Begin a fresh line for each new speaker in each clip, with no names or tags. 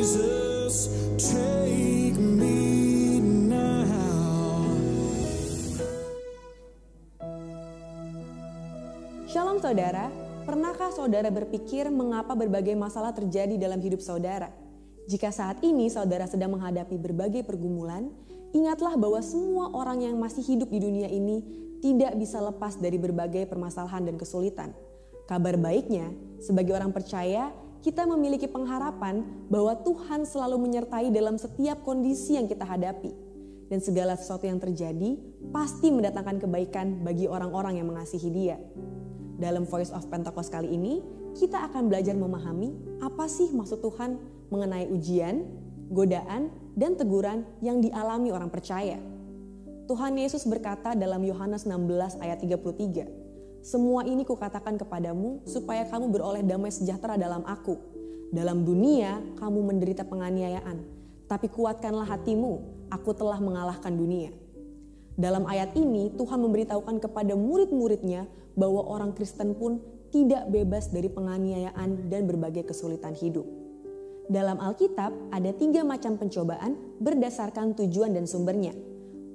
Jesus, take me now.
Shalom saudara, pernahkah saudara berpikir mengapa berbagai masalah terjadi dalam hidup saudara? Jika saat ini saudara sedang menghadapi berbagai pergumulan, ingatlah bahwa semua orang yang masih hidup di dunia ini tidak bisa lepas dari berbagai permasalahan dan kesulitan. Kabar baiknya, sebagai orang percaya, kita memiliki pengharapan bahwa Tuhan selalu menyertai dalam setiap kondisi yang kita hadapi. Dan segala sesuatu yang terjadi pasti mendatangkan kebaikan bagi orang-orang yang mengasihi Dia. Dalam Voice of Pentecost kali ini, kita akan belajar memahami apa sih maksud Tuhan mengenai ujian, godaan, dan teguran yang dialami orang percaya. Tuhan Yesus berkata dalam Yohanes 16 ayat 33, "Semua ini kukatakan kepadamu supaya kamu beroleh damai sejahtera dalam aku. Dalam dunia kamu menderita penganiayaan, tapi kuatkanlah hatimu, aku telah mengalahkan dunia." Dalam ayat ini Tuhan memberitahukan kepada murid-muridnya bahwa orang Kristen pun tidak bebas dari penganiayaan dan berbagai kesulitan hidup. Dalam Alkitab ada 3 macam pencobaan berdasarkan tujuan dan sumbernya.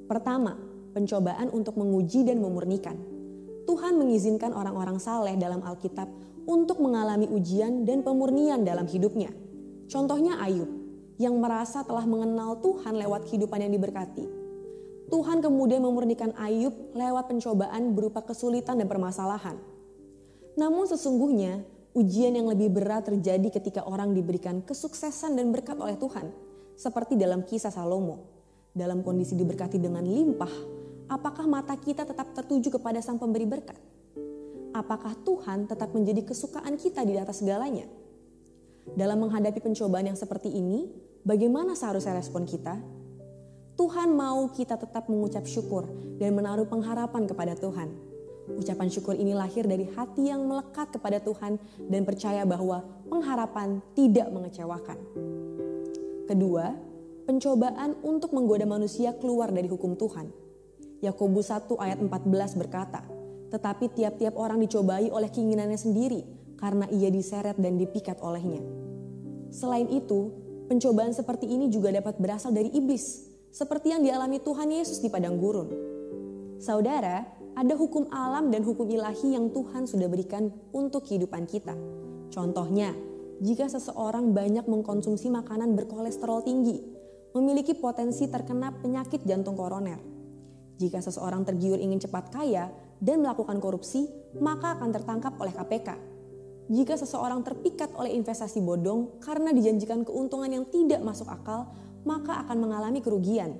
Pertama, pencobaan untuk menguji dan memurnikan. Tuhan mengizinkan orang-orang saleh dalam Alkitab untuk mengalami ujian dan pemurnian dalam hidupnya. Contohnya Ayub, yang merasa telah mengenal Tuhan lewat kehidupan yang diberkati. Tuhan kemudian memurnikan Ayub lewat pencobaan berupa kesulitan dan permasalahan. Namun sesungguhnya, ujian yang lebih berat terjadi ketika orang diberikan kesuksesan dan berkat oleh Tuhan. Seperti dalam kisah Salomo. Dalam kondisi diberkati dengan limpah, apakah mata kita tetap tertuju kepada Sang Pemberi berkat? Apakah Tuhan tetap menjadi kesukaan kita di atas segalanya? Dalam menghadapi pencobaan yang seperti ini, bagaimana seharusnya respon kita? Tuhan mau kita tetap mengucap syukur dan menaruh pengharapan kepada Tuhan. Ucapan syukur ini lahir dari hati yang melekat kepada Tuhan dan percaya bahwa pengharapan tidak mengecewakan. Kedua, pencobaan untuk menggoda manusia keluar dari hukum Tuhan. Yakobus 1 ayat 14 berkata, "Tetapi tiap-tiap orang dicobai oleh keinginannya sendiri karena ia diseret dan dipikat olehnya." Selain itu, pencobaan seperti ini juga dapat berasal dari iblis, seperti yang dialami Tuhan Yesus di padang gurun. Saudara, ada hukum alam dan hukum ilahi yang Tuhan sudah berikan untuk kehidupan kita. Contohnya, jika seseorang banyak mengkonsumsi makanan berkolesterol tinggi, memiliki potensi terkena penyakit jantung koroner. Jika seseorang tergiur ingin cepat kaya dan melakukan korupsi, maka akan tertangkap oleh KPK. Jika seseorang terpikat oleh investasi bodong karena dijanjikan keuntungan yang tidak masuk akal, maka akan mengalami kerugian.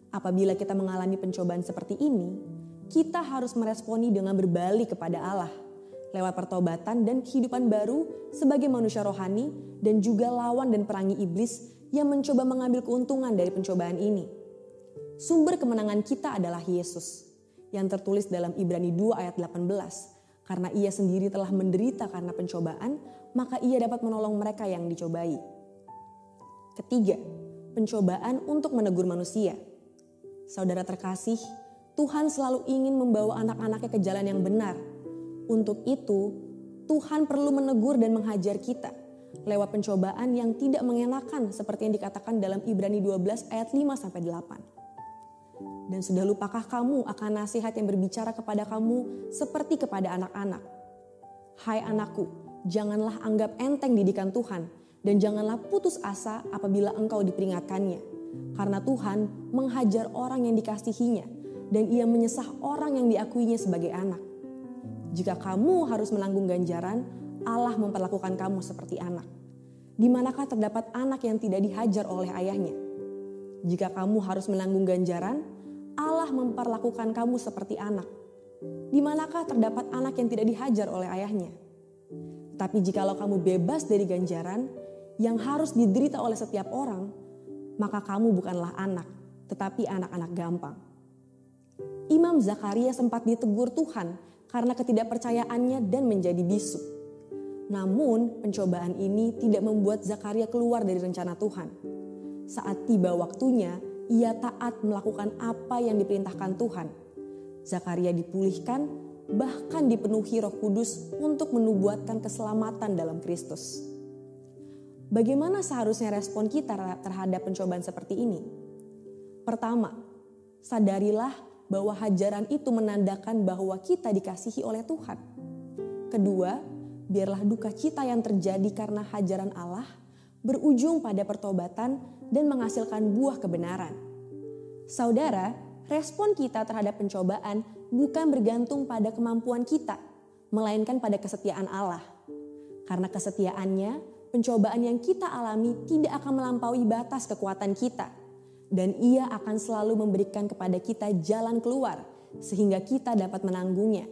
Apabila kita mengalami pencobaan seperti ini, kita harus meresponi dengan berbalik kepada Allah lewat pertobatan dan kehidupan baru sebagai manusia rohani dan juga lawan dan perangi iblis yang mencoba mengambil keuntungan dari pencobaan ini. Sumber kemenangan kita adalah Yesus, yang tertulis dalam Ibrani 2 ayat 18. Karena ia sendiri telah menderita karena pencobaan, maka ia dapat menolong mereka yang dicobai. Ketiga, pencobaan untuk menegur manusia. Saudara terkasih, Tuhan selalu ingin membawa anak-anaknya ke jalan yang benar. Untuk itu, Tuhan perlu menegur dan menghajar kita lewat pencobaan yang tidak mengenakan seperti yang dikatakan dalam Ibrani 12 ayat 5-8. Dan sudah lupakah kamu akan nasihat yang berbicara kepada kamu seperti kepada anak-anak? Hai anakku, janganlah anggap enteng didikan Tuhan dan janganlah putus asa apabila engkau diperingatkannya. Karena Tuhan menghajar orang yang dikasihinya dan ia menyesah orang yang diakuinya sebagai anak. Jika kamu harus menanggung ganjaran, Allah memperlakukan kamu seperti anak. Di manakah terdapat anak yang tidak dihajar oleh ayahnya? Jika kamu harus menanggung ganjaran, Allah memperlakukan kamu seperti anak. Di manakah terdapat anak yang tidak dihajar oleh ayahnya? Tapi jikalau kamu bebas dari ganjaran yang harus diderita oleh setiap orang, maka kamu bukanlah anak, tetapi anak-anak gampang. Imam Zakaria sempat ditegur Tuhan karena ketidakpercayaannya dan menjadi bisu. Namun pencobaan ini tidak membuat Zakaria keluar dari rencana Tuhan. Saat tiba waktunya, ia taat melakukan apa yang diperintahkan Tuhan. Zakaria dipulihkan, bahkan dipenuhi Roh Kudus untuk menubuatkan keselamatan dalam Kristus. Bagaimana seharusnya respon kita terhadap pencobaan seperti ini? Pertama, sadarilah bahwa hajaran itu menandakan bahwa kita dikasihi oleh Tuhan. Kedua, biarlah duka cita yang terjadi karena hajaran Allah berujung pada pertobatan dan menghasilkan buah kebenaran. Saudara, respon kita terhadap pencobaan bukan bergantung pada kemampuan kita, melainkan pada kesetiaan Allah. Karena kesetiaannya, pencobaan yang kita alami tidak akan melampaui batas kekuatan kita. Dan Ia akan selalu memberikan kepada kita jalan keluar sehingga kita dapat menanggungnya.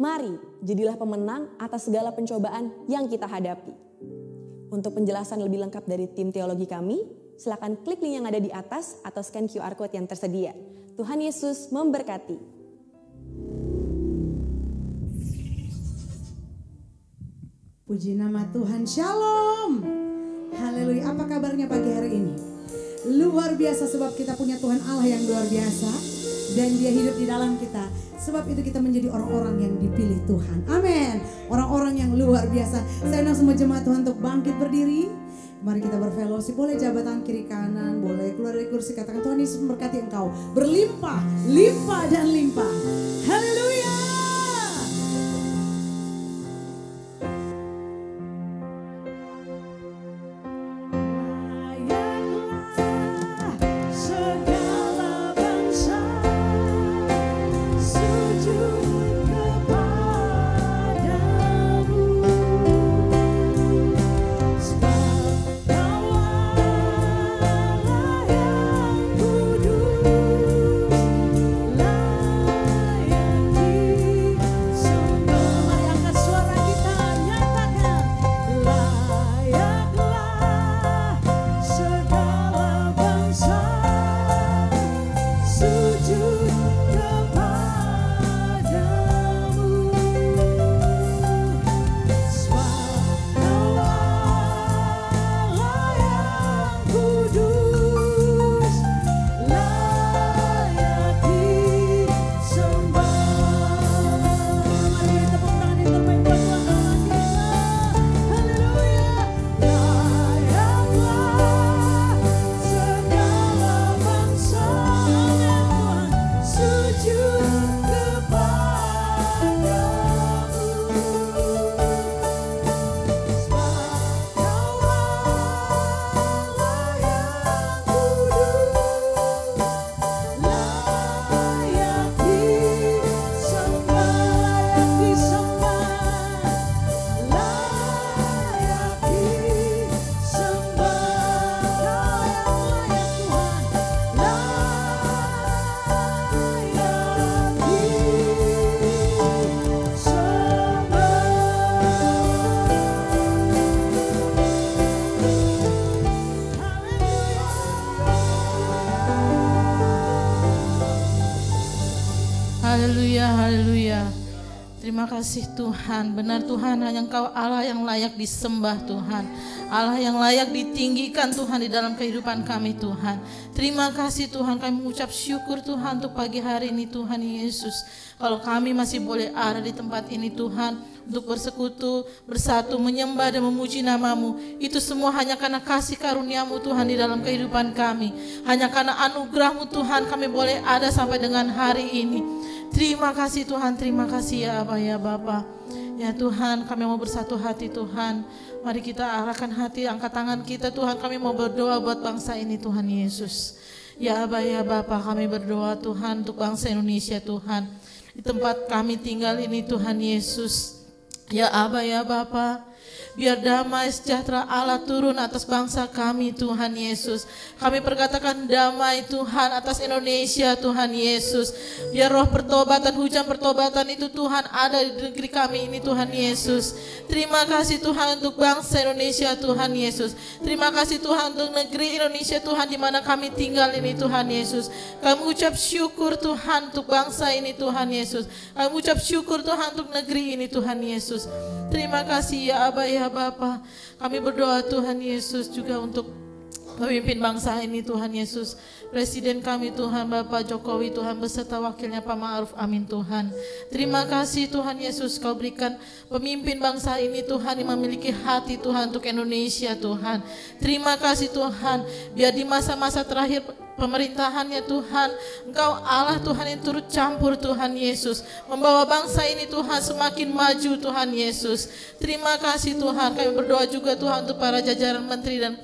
Mari, jadilah pemenang atas segala pencobaan yang kita hadapi. Untuk penjelasan lebih lengkap dari tim teologi kami, silakan klik link yang ada di atas atau scan QR Code yang tersedia. Tuhan Yesus memberkati.
Puji nama Tuhan, Shalom. Haleluya, apa kabarnya pagi hari ini? Luar biasa sebab kita punya Tuhan Allah yang luar biasa. Dan Dia hidup di dalam kita. Sebab itu kita menjadi orang-orang yang dipilih Tuhan. Amin. Orang-orang yang luar biasa. Saya undang semua jemaat Tuhan untuk bangkit berdiri. Mari kita berfellowship. Boleh jabatan kiri kanan, boleh keluar dari kursi. Katakan, Tuhan Yesus memberkati engkau. Berlimpah, limpah dan limpah. Haleluya.
Haleluya, haleluya. Terima kasih Tuhan. Benar Tuhan, hanya Engkau Allah yang layak disembah Tuhan. Allah yang layak ditinggikan Tuhan di dalam kehidupan kami Tuhan. Terima kasih Tuhan, kami mengucap syukur Tuhan untuk pagi hari ini Tuhan Yesus. Kalau kami masih boleh ada di tempat ini Tuhan, untuk bersekutu, bersatu, menyembah dan memuji nama-Mu. Itu semua hanya karena kasih karunia-Mu Tuhan di dalam kehidupan kami. Hanya karena anugerah-Mu Tuhan kami boleh ada sampai dengan hari ini. Terima kasih Tuhan, terima kasih ya Abah ya Bapa. Ya Tuhan, kami mau bersatu hati Tuhan. Mari kita arahkan hati, angkat tangan kita Tuhan. Kami mau berdoa buat bangsa ini Tuhan Yesus. Ya Abah ya Bapa, kami berdoa Tuhan untuk bangsa Indonesia Tuhan. Di tempat kami tinggal ini Tuhan Yesus. Ya Abah ya Bapa, biar damai sejahtera Allah turun atas bangsa kami Tuhan Yesus. Kami perkatakan damai Tuhan atas Indonesia Tuhan Yesus. Biar roh pertobatan, hujan pertobatan itu Tuhan ada di negeri kami ini Tuhan Yesus. Terima kasih Tuhan untuk bangsa Indonesia Tuhan Yesus. Terima kasih Tuhan untuk negeri Indonesia Tuhan di mana kami tinggal ini Tuhan Yesus. Kami ucap syukur Tuhan untuk bangsa ini Tuhan Yesus. Kami ucap syukur Tuhan untuk negeri ini Tuhan Yesus. Terima kasih ya Abah ya Bapa. Kami berdoa Tuhan Yesus juga untuk pemimpin bangsa ini Tuhan Yesus, Presiden kami Tuhan Bapak Jokowi Tuhan beserta wakilnya Pak Ma'ruf Amin Tuhan. Terima kasih Tuhan Yesus, Kau berikan pemimpin bangsa ini Tuhan yang memiliki hati Tuhan untuk Indonesia Tuhan. Terima kasih Tuhan, biar di masa-masa terakhir pemerintahannya Tuhan, Engkau Allah Tuhan yang turut campur Tuhan Yesus, membawa bangsa ini Tuhan semakin maju Tuhan Yesus. Terima kasih Tuhan, kami berdoa juga Tuhan untuk para jajaran menteri dan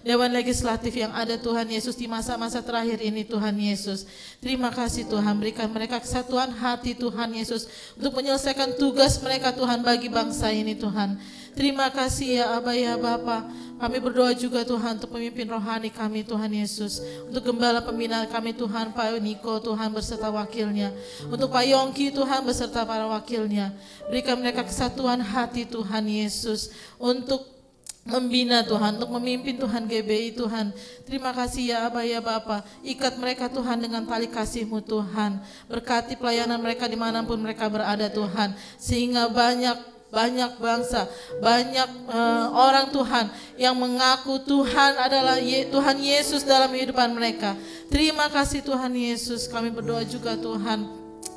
Dewan Legislatif yang ada Tuhan Yesus di masa-masa terakhir ini Tuhan Yesus. Terima kasih Tuhan, berikan mereka kesatuan hati Tuhan Yesus untuk menyelesaikan tugas mereka Tuhan bagi bangsa ini Tuhan. Terima kasih ya Aba ya Bapa. Kami berdoa juga Tuhan untuk pemimpin rohani kami Tuhan Yesus, untuk gembala pembina kami Tuhan Pak Niko Tuhan beserta wakilnya, untuk Pak Yongki Tuhan beserta para wakilnya. Berikan mereka kesatuan hati Tuhan Yesus untuk membina Tuhan, untuk memimpin Tuhan GBI Tuhan. Terima kasih ya Aba ya Bapa. Ikat mereka Tuhan dengan tali kasih-Mu Tuhan. Berkati pelayanan mereka dimanapun mereka berada Tuhan, sehingga banyak bangsa, banyak orang Tuhan yang mengaku Tuhan adalah Tuhan Yesus dalam kehidupan mereka. Terima kasih Tuhan Yesus. Kami berdoa juga Tuhan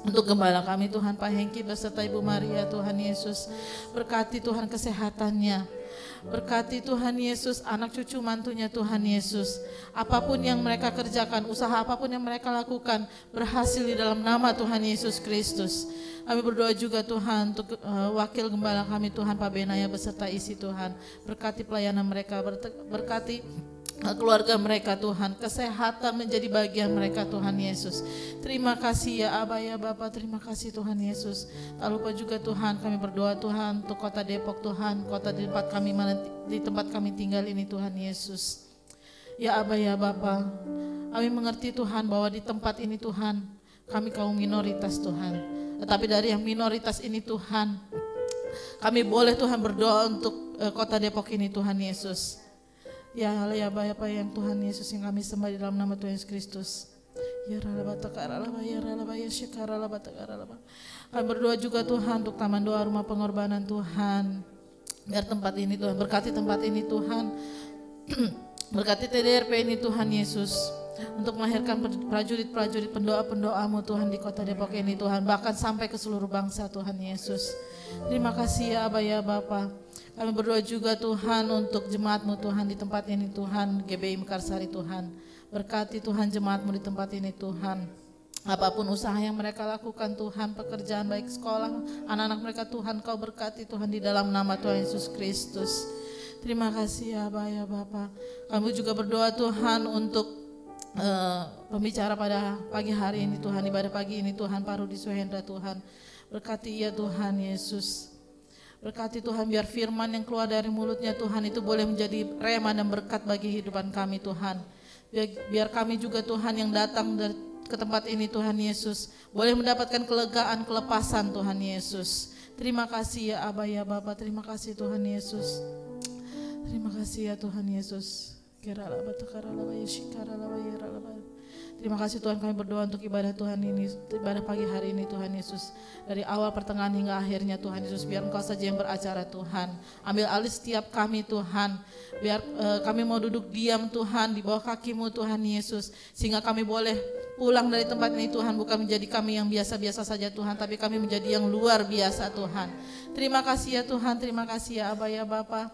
untuk gembala kami Tuhan Pak Hengki beserta Ibu Maria Tuhan Yesus. Berkati Tuhan kesehatannya. Berkati Tuhan Yesus anak cucu mantunya Tuhan Yesus. Apapun yang mereka kerjakan, usaha apapun yang mereka lakukan, berhasil di dalam nama Tuhan Yesus Kristus. Kami berdoa juga Tuhan untuk wakil gembala kami Tuhan Pak Benaya beserta isi Tuhan. Berkati pelayanan mereka, berkati keluarga mereka Tuhan, kesehatan menjadi bagian mereka Tuhan Yesus. Terima kasih ya Aba ya Bapa, terima kasih Tuhan Yesus. Tak lupa juga Tuhan kami berdoa Tuhan untuk kota Depok Tuhan, kota di tempat kami tinggal ini Tuhan Yesus. Ya Aba ya Bapa, kami mengerti Tuhan bahwa di tempat ini Tuhan kami kaum minoritas Tuhan. Tetapi dari yang minoritas ini Tuhan, kami boleh Tuhan berdoa untuk kota Depok ini Tuhan Yesus. Ya Allah ya Bapa yang Tuhan Yesus yang kami sembah di dalam nama Tuhan Yesus Kristus. Ya Allah batakarallah ya Allah ya syikarallah batakarallah. Kami berdoa juga Tuhan untuk taman doa rumah pengorbanan Tuhan. Biar tempat ini Tuhan, berkati tempat ini Tuhan. Berkati TDRP ini Tuhan Yesus. Untuk melahirkan prajurit-prajurit pendoa-pendoa-Mu Tuhan di kota Depok ini Tuhan. Bahkan sampai ke seluruh bangsa Tuhan Yesus. Terima kasih ya Aba ya Bapa. Kami berdoa juga Tuhan untuk jemaat-Mu Tuhan di tempat ini Tuhan. GBI Mekarsari Tuhan. Berkati Tuhan jemaat-Mu di tempat ini Tuhan. Apapun usaha yang mereka lakukan Tuhan, pekerjaan baik sekolah, anak-anak mereka Tuhan Kau berkati Tuhan di dalam nama Tuhan Yesus Kristus. Terima kasih ya Aba ya Bapa. Kami juga berdoa Tuhan untuk pembicara pada pagi hari ini Tuhan, ibadah pagi ini Tuhan, Pak Rudi Suhendra Tuhan. Berkati ya Tuhan Yesus. Berkati Tuhan biar firman yang keluar dari mulutnya Tuhan itu boleh menjadi rema dan berkat bagi kehidupan kami Tuhan. Biar kami juga Tuhan yang datang ke tempat ini Tuhan Yesus boleh mendapatkan kelegaan, kelepasan Tuhan Yesus. Terima kasih ya Aba ya Bapa, terima kasih Tuhan Yesus. Terima kasih ya Tuhan Yesus. Terima kasih Tuhan, kami berdoa untuk ibadah Tuhan ini, ibadah pagi hari ini Tuhan Yesus. Dari awal pertengahan hingga akhirnya Tuhan Yesus, biar Engkau saja yang beracara Tuhan. Ambil alih setiap kami Tuhan. Biar kami mau duduk diam Tuhan di bawah kaki-Mu Tuhan Yesus. Sehingga kami boleh pulang dari tempat ini Tuhan, bukan menjadi kami yang biasa-biasa saja Tuhan, tapi kami menjadi yang luar biasa Tuhan. Terima kasih ya Tuhan, terima kasih ya Aba ya Bapa.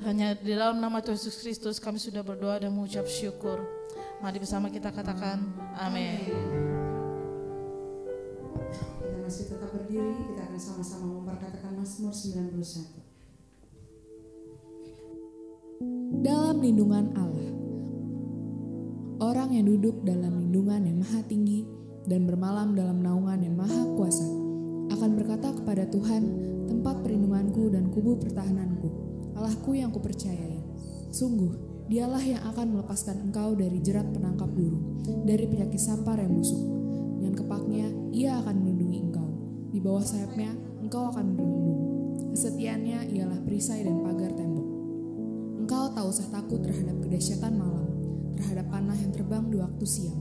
Hanya di dalam nama Tuhan Yesus Kristus kami sudah berdoa dan mengucap syukur. Mari bersama kita katakan amin.
Kita masih tetap berdiri, kita akan sama-sama memperkatakan Mazmur 91.
Dalam lindungan Allah. Orang yang duduk dalam lindungan yang maha tinggi dan bermalam dalam naungan yang maha kuasa akan berkata kepada Tuhan, tempat perlindunganku dan kubu pertahananku, Allahku yang kupercayai. Sungguh, Dialah yang akan melepaskan engkau dari jerat penangkap burung, dari penyakit sampar yang busuk. Dengan kepaknya, Ia akan melindungi engkau. Di bawah sayapnya, engkau akan berlindung. Kesetiaannya ialah perisai dan pagar tembok. Engkau tak usah takut terhadap kedahsyatan malam, terhadap panah yang terbang di waktu siang,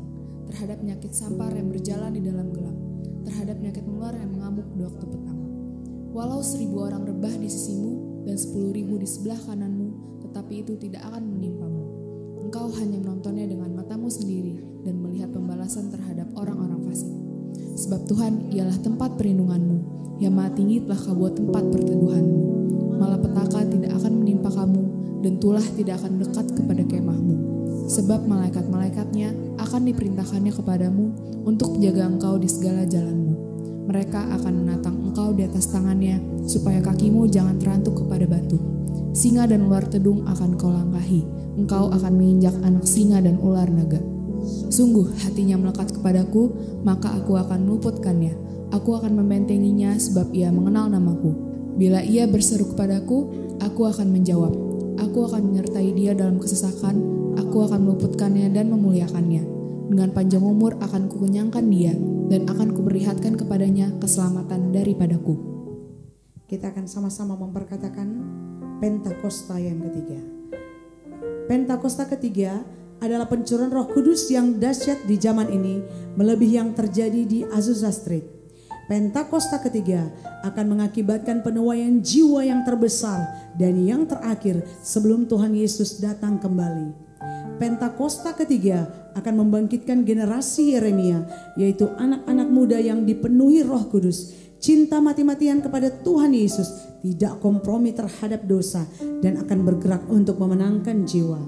terhadap penyakit sampar yang berjalan di dalam gelap, terhadap penyakit menular yang mengamuk di waktu petang. Walau 1000 orang rebah di sisimu dan 10.000 di sebelah kananmu, tetapi itu tidak akan menimpamu. Engkau hanya menontonnya dengan matamu sendiri dan melihat pembalasan terhadap orang-orang fasik. Sebab Tuhan ialah tempat perlindunganmu, yang Maha Tinggi telah kau buat tempat perteduhanmu. Malapetaka tidak akan menimpa kamu, dan tulah tidak akan dekat kepada kemahmu. Sebab malaikat-malaikatnya akan diperintahkannya kepadamu untuk menjaga engkau di segala jalanmu. Mereka akan menatang engkau di atas tangannya, supaya kakimu jangan terantuk kepada batu. Singa dan ular tedung akan kau langkahi, engkau akan menginjak anak singa dan ular naga. Sungguh hatinya melekat kepadaku, maka aku akan meluputkannya. Aku akan membentenginya sebab ia mengenal namaku. Bila ia berseru kepadaku, aku akan menjawab. Aku akan menyertai dia dalam kesesakan, aku akan meluputkannya dan memuliakannya. Dengan panjang umur akan kukenyangkan dia, dan akan kuperlihatkan kepadanya keselamatan daripadaku.
Kita akan sama-sama memperkatakan Pentakosta yang ketiga. Pentakosta ketiga adalah pencurahan Roh Kudus yang dahsyat di zaman ini, melebihi yang terjadi di Azusa Street. Pentakosta ketiga akan mengakibatkan penuaian jiwa yang terbesar dan yang terakhir sebelum Tuhan Yesus datang kembali. Pentakosta ketiga akan membangkitkan generasi Yeremia, yaitu anak-anak muda yang dipenuhi Roh Kudus, cinta mati-matian kepada Tuhan Yesus, tidak kompromi terhadap dosa, dan akan bergerak untuk memenangkan jiwa.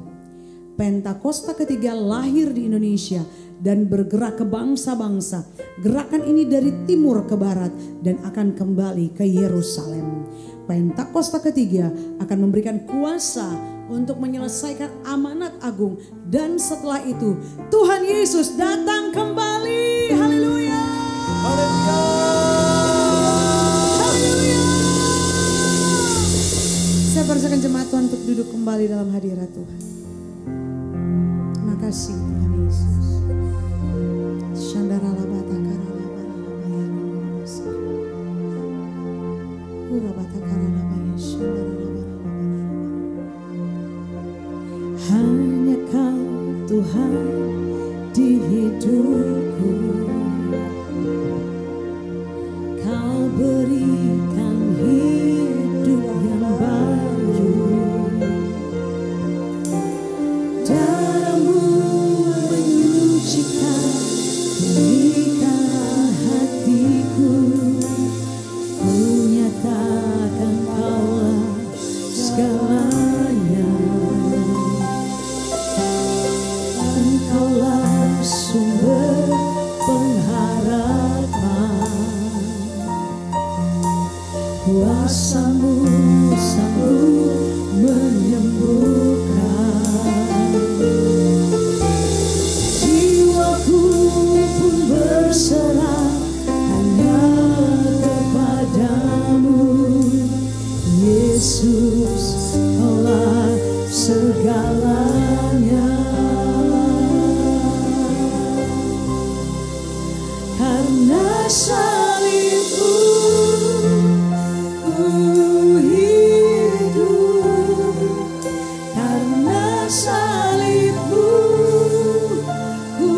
Pentakosta ketiga lahir di Indonesia dan bergerak ke bangsa-bangsa. Gerakan ini dari timur ke barat dan akan kembali ke Yerusalem. Pentakosta ketiga akan memberikan kuasa untuk menyelesaikan amanat agung, dan setelah itu Tuhan Yesus datang kembali. Haleluya. Saya persilakan jemaat Tuhan untuk duduk kembali dalam hadirat Tuhan. Terima kasih Tuhan Yesus.
Hanya Kau Tuhan di hidupku, Kau berikan hidup yang baru. Darah-Mu menyucikan, pulihkan hatiku. Ku nyatakan Kaulah segalanya. Engkaulah sumber pengharapan. Kuasa-Mu sanggup menyembuhkan. Jiwaku pun berserah hanya kepadamu. Yesus, Kaulah segalanya. Karena salib-Mu ku hidup, karena salib-Mu ku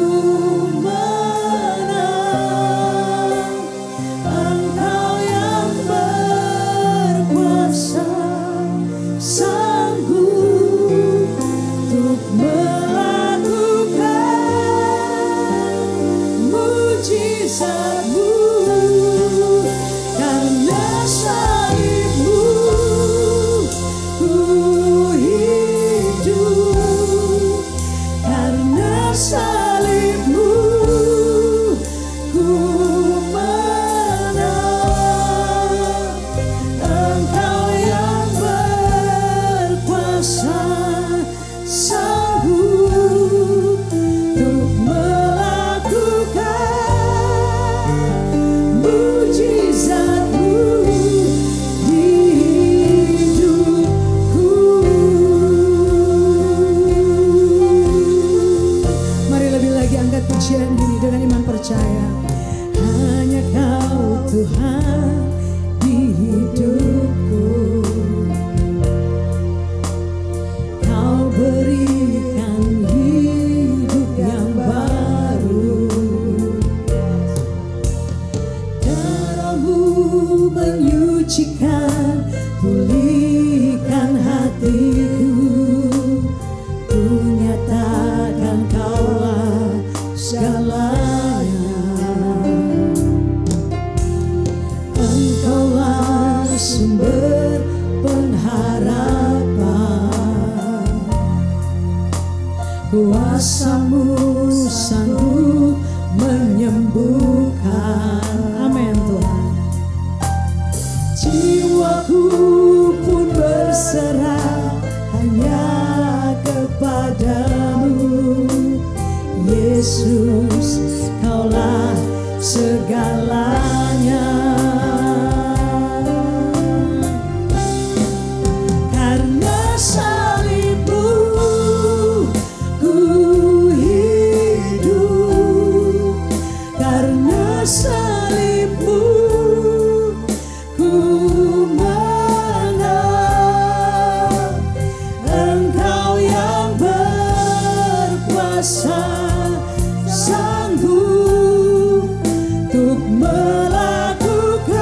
menang. Engkau yang berkuasa, sanggup kuasa-Mu sanggup menyembuhkan. Amin Tuhan. Jiwaku pun berserah hanya kepadamu, Yesus, Kaulah segalanya. Karena salib-Mu ku hidup, karena salib-Mu ku menang. Engkau yang berkuasa sanggup untuk melakukan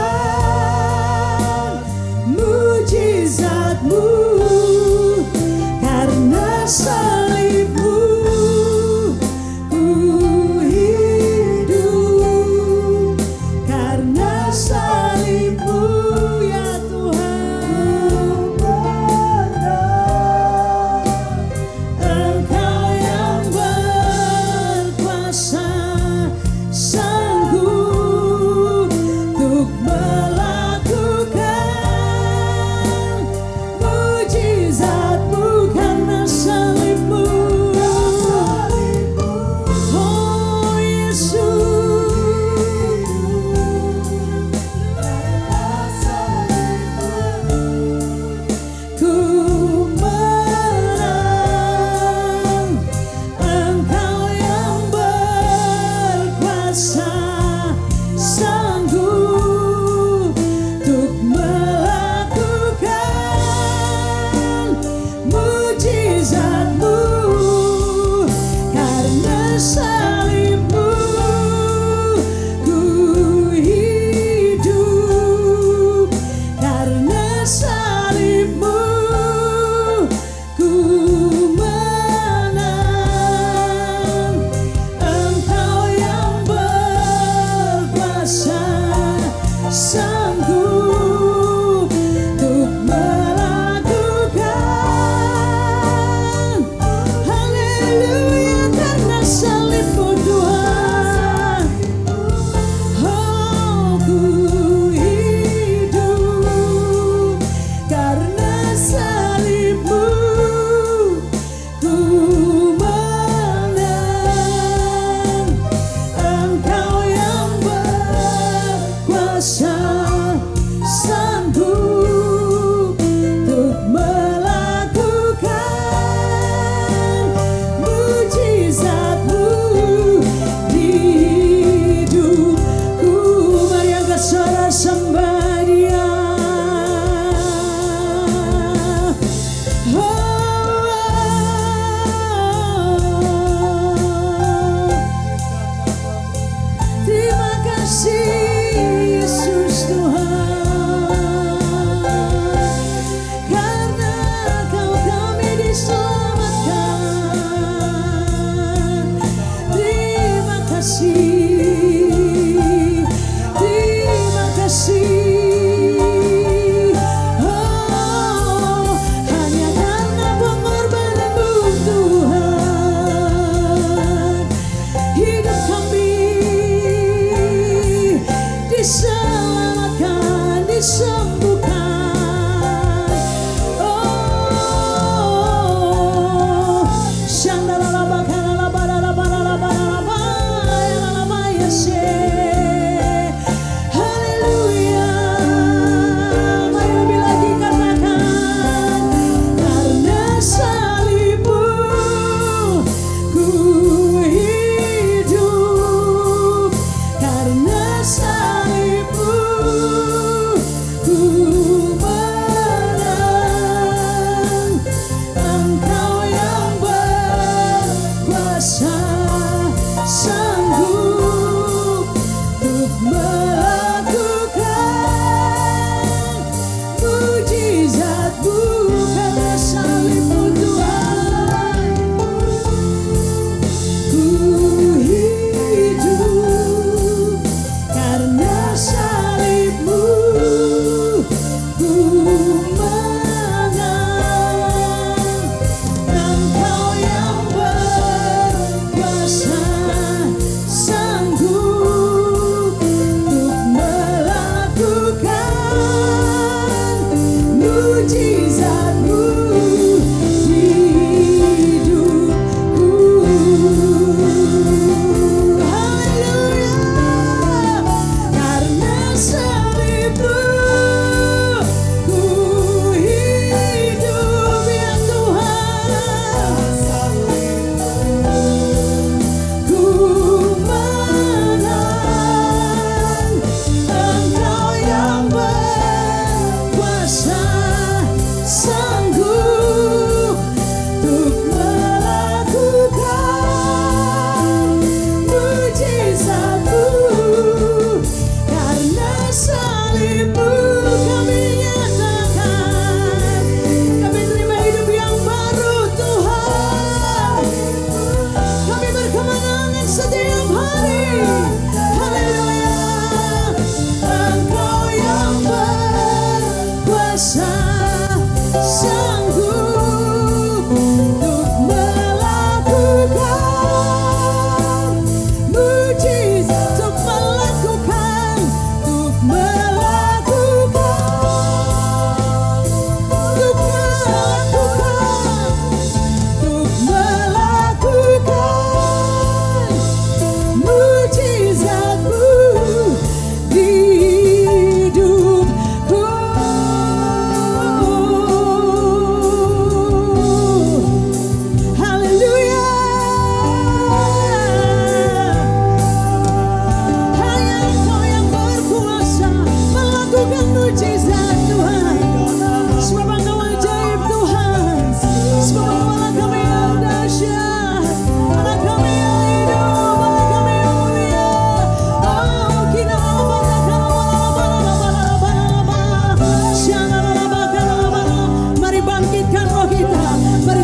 mujizat-Mu. Karena salib-Mu ku hidup, karena salib-Mu ya Tuhan menang. Engkau yang berkuasa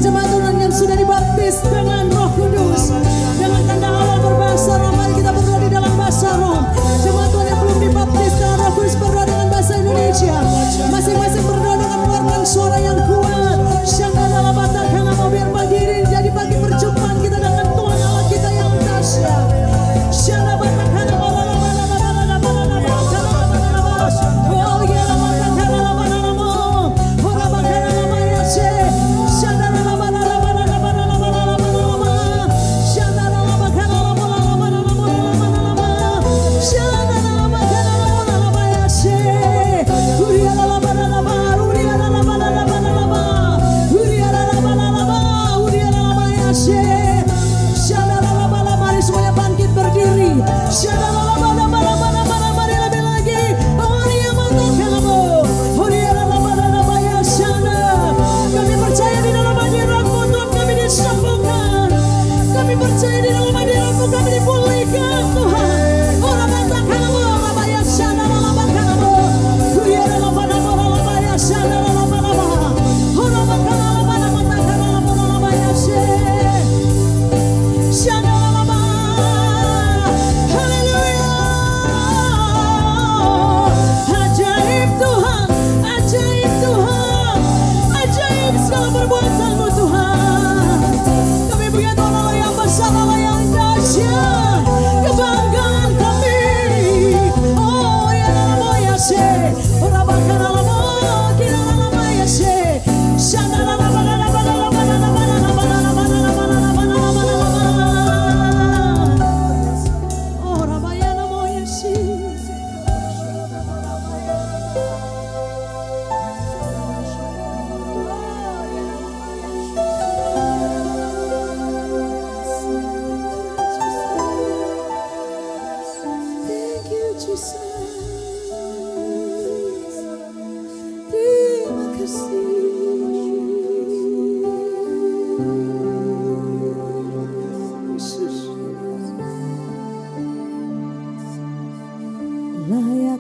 jemaat Tuhan yang sudah dibaptis dengan Roh Kudus, dengan tanda awal berbahasa roh, mari kita berdoa di dalam bahasa roh. Jemaat Tuhan yang belum dibaptis dengan Roh Kudus berdoa dengan bahasa Indonesia. Masing-masing berdoa dengan mengeluarkan suara yang kuat. Syangkala batakan nama biar pagi ini jadi pagi perjumpaan kita dengan Tuhan Allah kita yang dahsyat. Syangkala batakan nama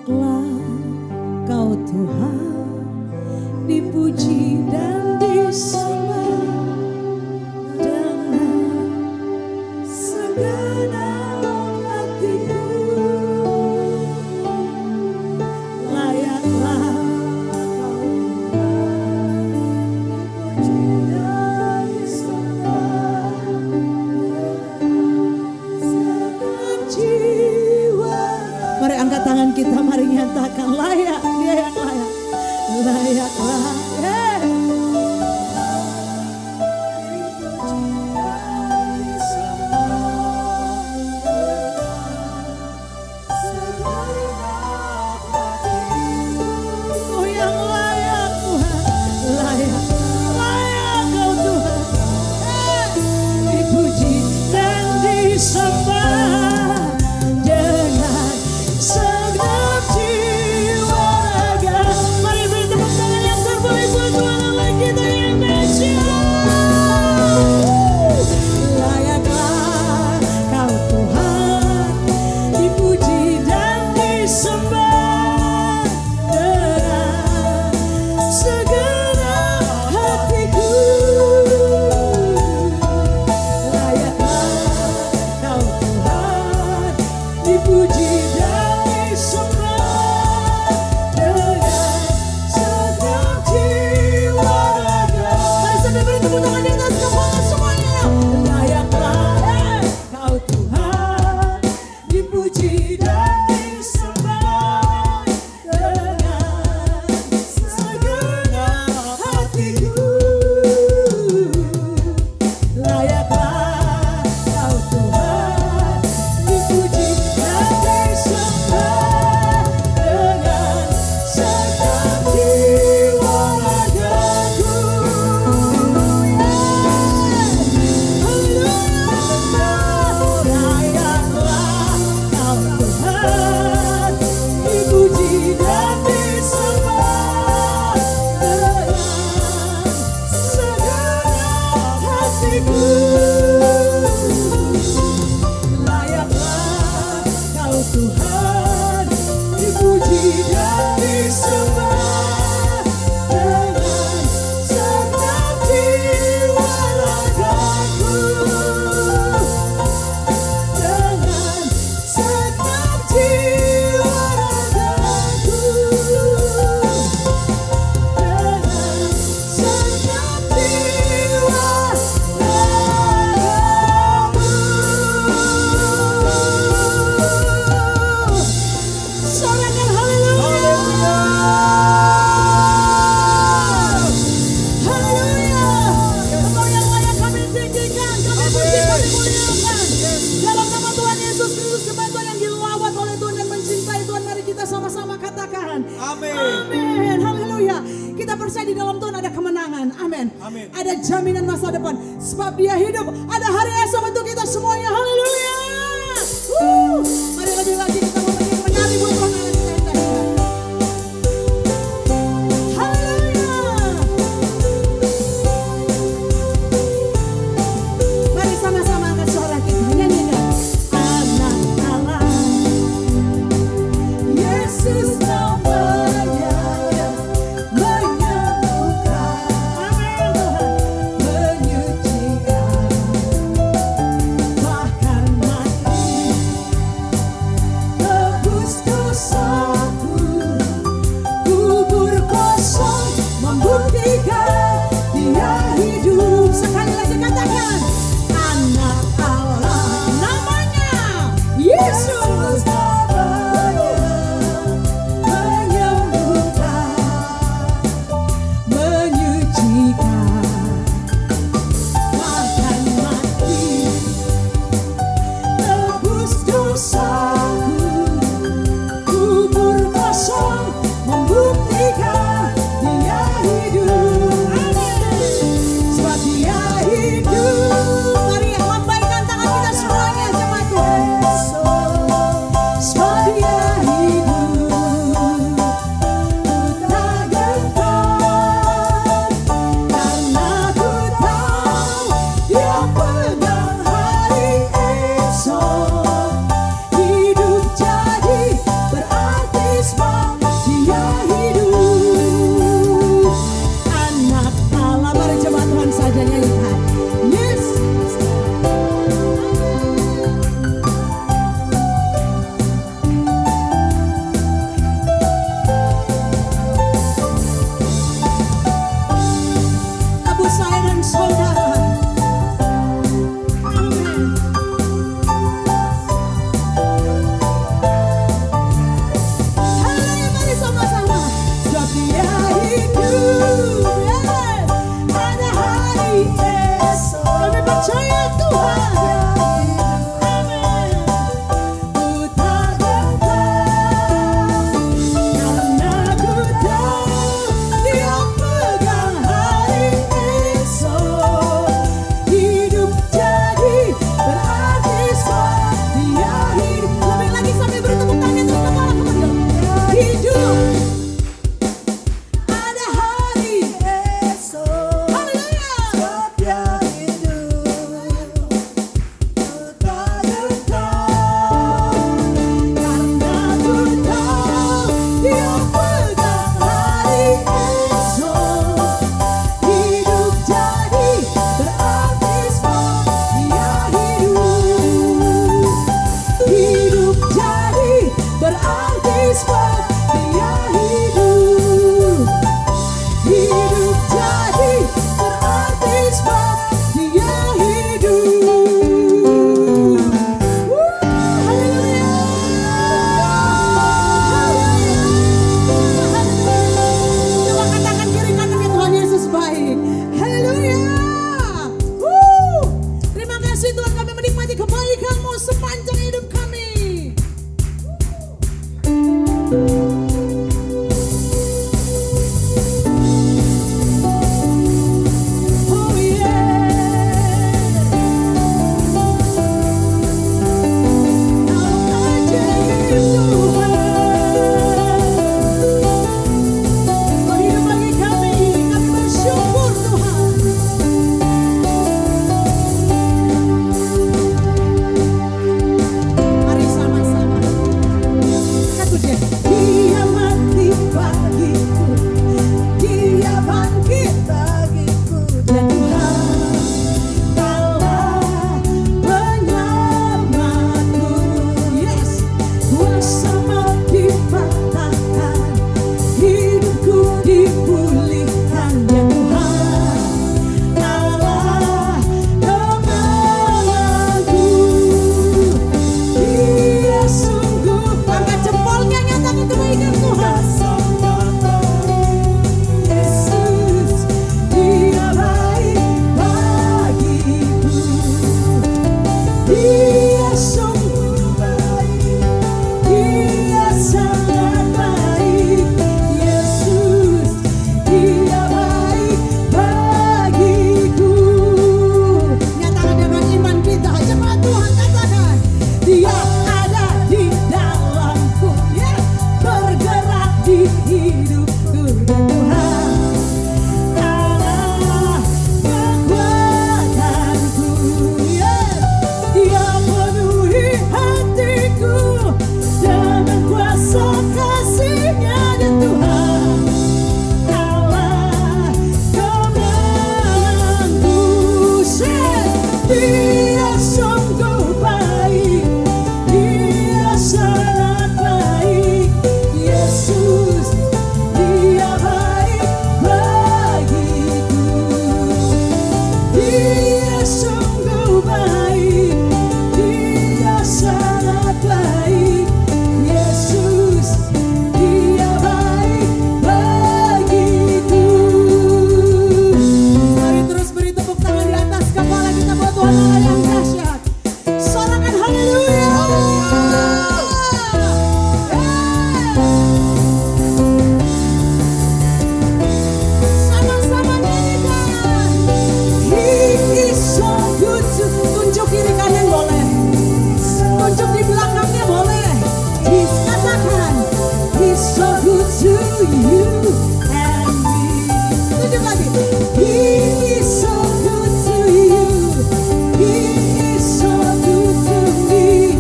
layaklah Kau Tuhan dipuji dan disembah dengan segenap hatiku. Layaklah Kau dipuji dan disembah. kita percaya di dalam Tuhan ada kemenangan. Amin.
Amin.
Ada jaminan masa depan. Sebab dia hidup. Ada hari esok untuk kita semuanya. Haleluya. Mari lebih lagi kita mau menyanyi buat Tuhan Allah kita yang dahsyat. Haleluya. Mari sama-sama angkat suara kita. Nyanyikan. Anak Allah, Yesus namanya yang menyembuhkan. Amin Tuhan. Menyucikan. Bahkan mati tebus dosaku. Kubur kosong membuktikan dia hidup. Sekali lagi katakan, anak Allah namanya Yesus menyembuhkan, menyucikan, bahkan mati tebus dosaku. Kubur kosong membuktikan dia hidup. Sebab dia hidup. Mari lambaikan tangan kita semuanya jemaat Tuhan. Sebab dia hidup. Ku tak gentar karena ku tahu dia pegang hari esok. Hidup jadi berarti sebab dia hidup. Anak Allah, mari jemaat Tuhan saja nyanyikan. Yes. Abu saya dan saudara. Amin. Haleluya, mari sama-sama. Sebab dia hidup, yes. Ada hari esok. Kami percaya Tuhan. Amin. Ku tak gentar karena ku tahu dia pegang hari esok.
Dia sungguh baik, Dia sangat baik. Yesus, Dia baik bagiku.
Mari terus beri tepuk tangan di atas kepala kita buat Tuhan Allah yang dahsyat. Sorakan haleluya. Sama-sama nyanyikan.
He is so good to.
Tunjuk kiri kanan boleh. Tunjuk di belakangnya boleh. Katakan.
He's so good to you and me.
Tunjuk lagi.
He is so good to you. He is so good to me.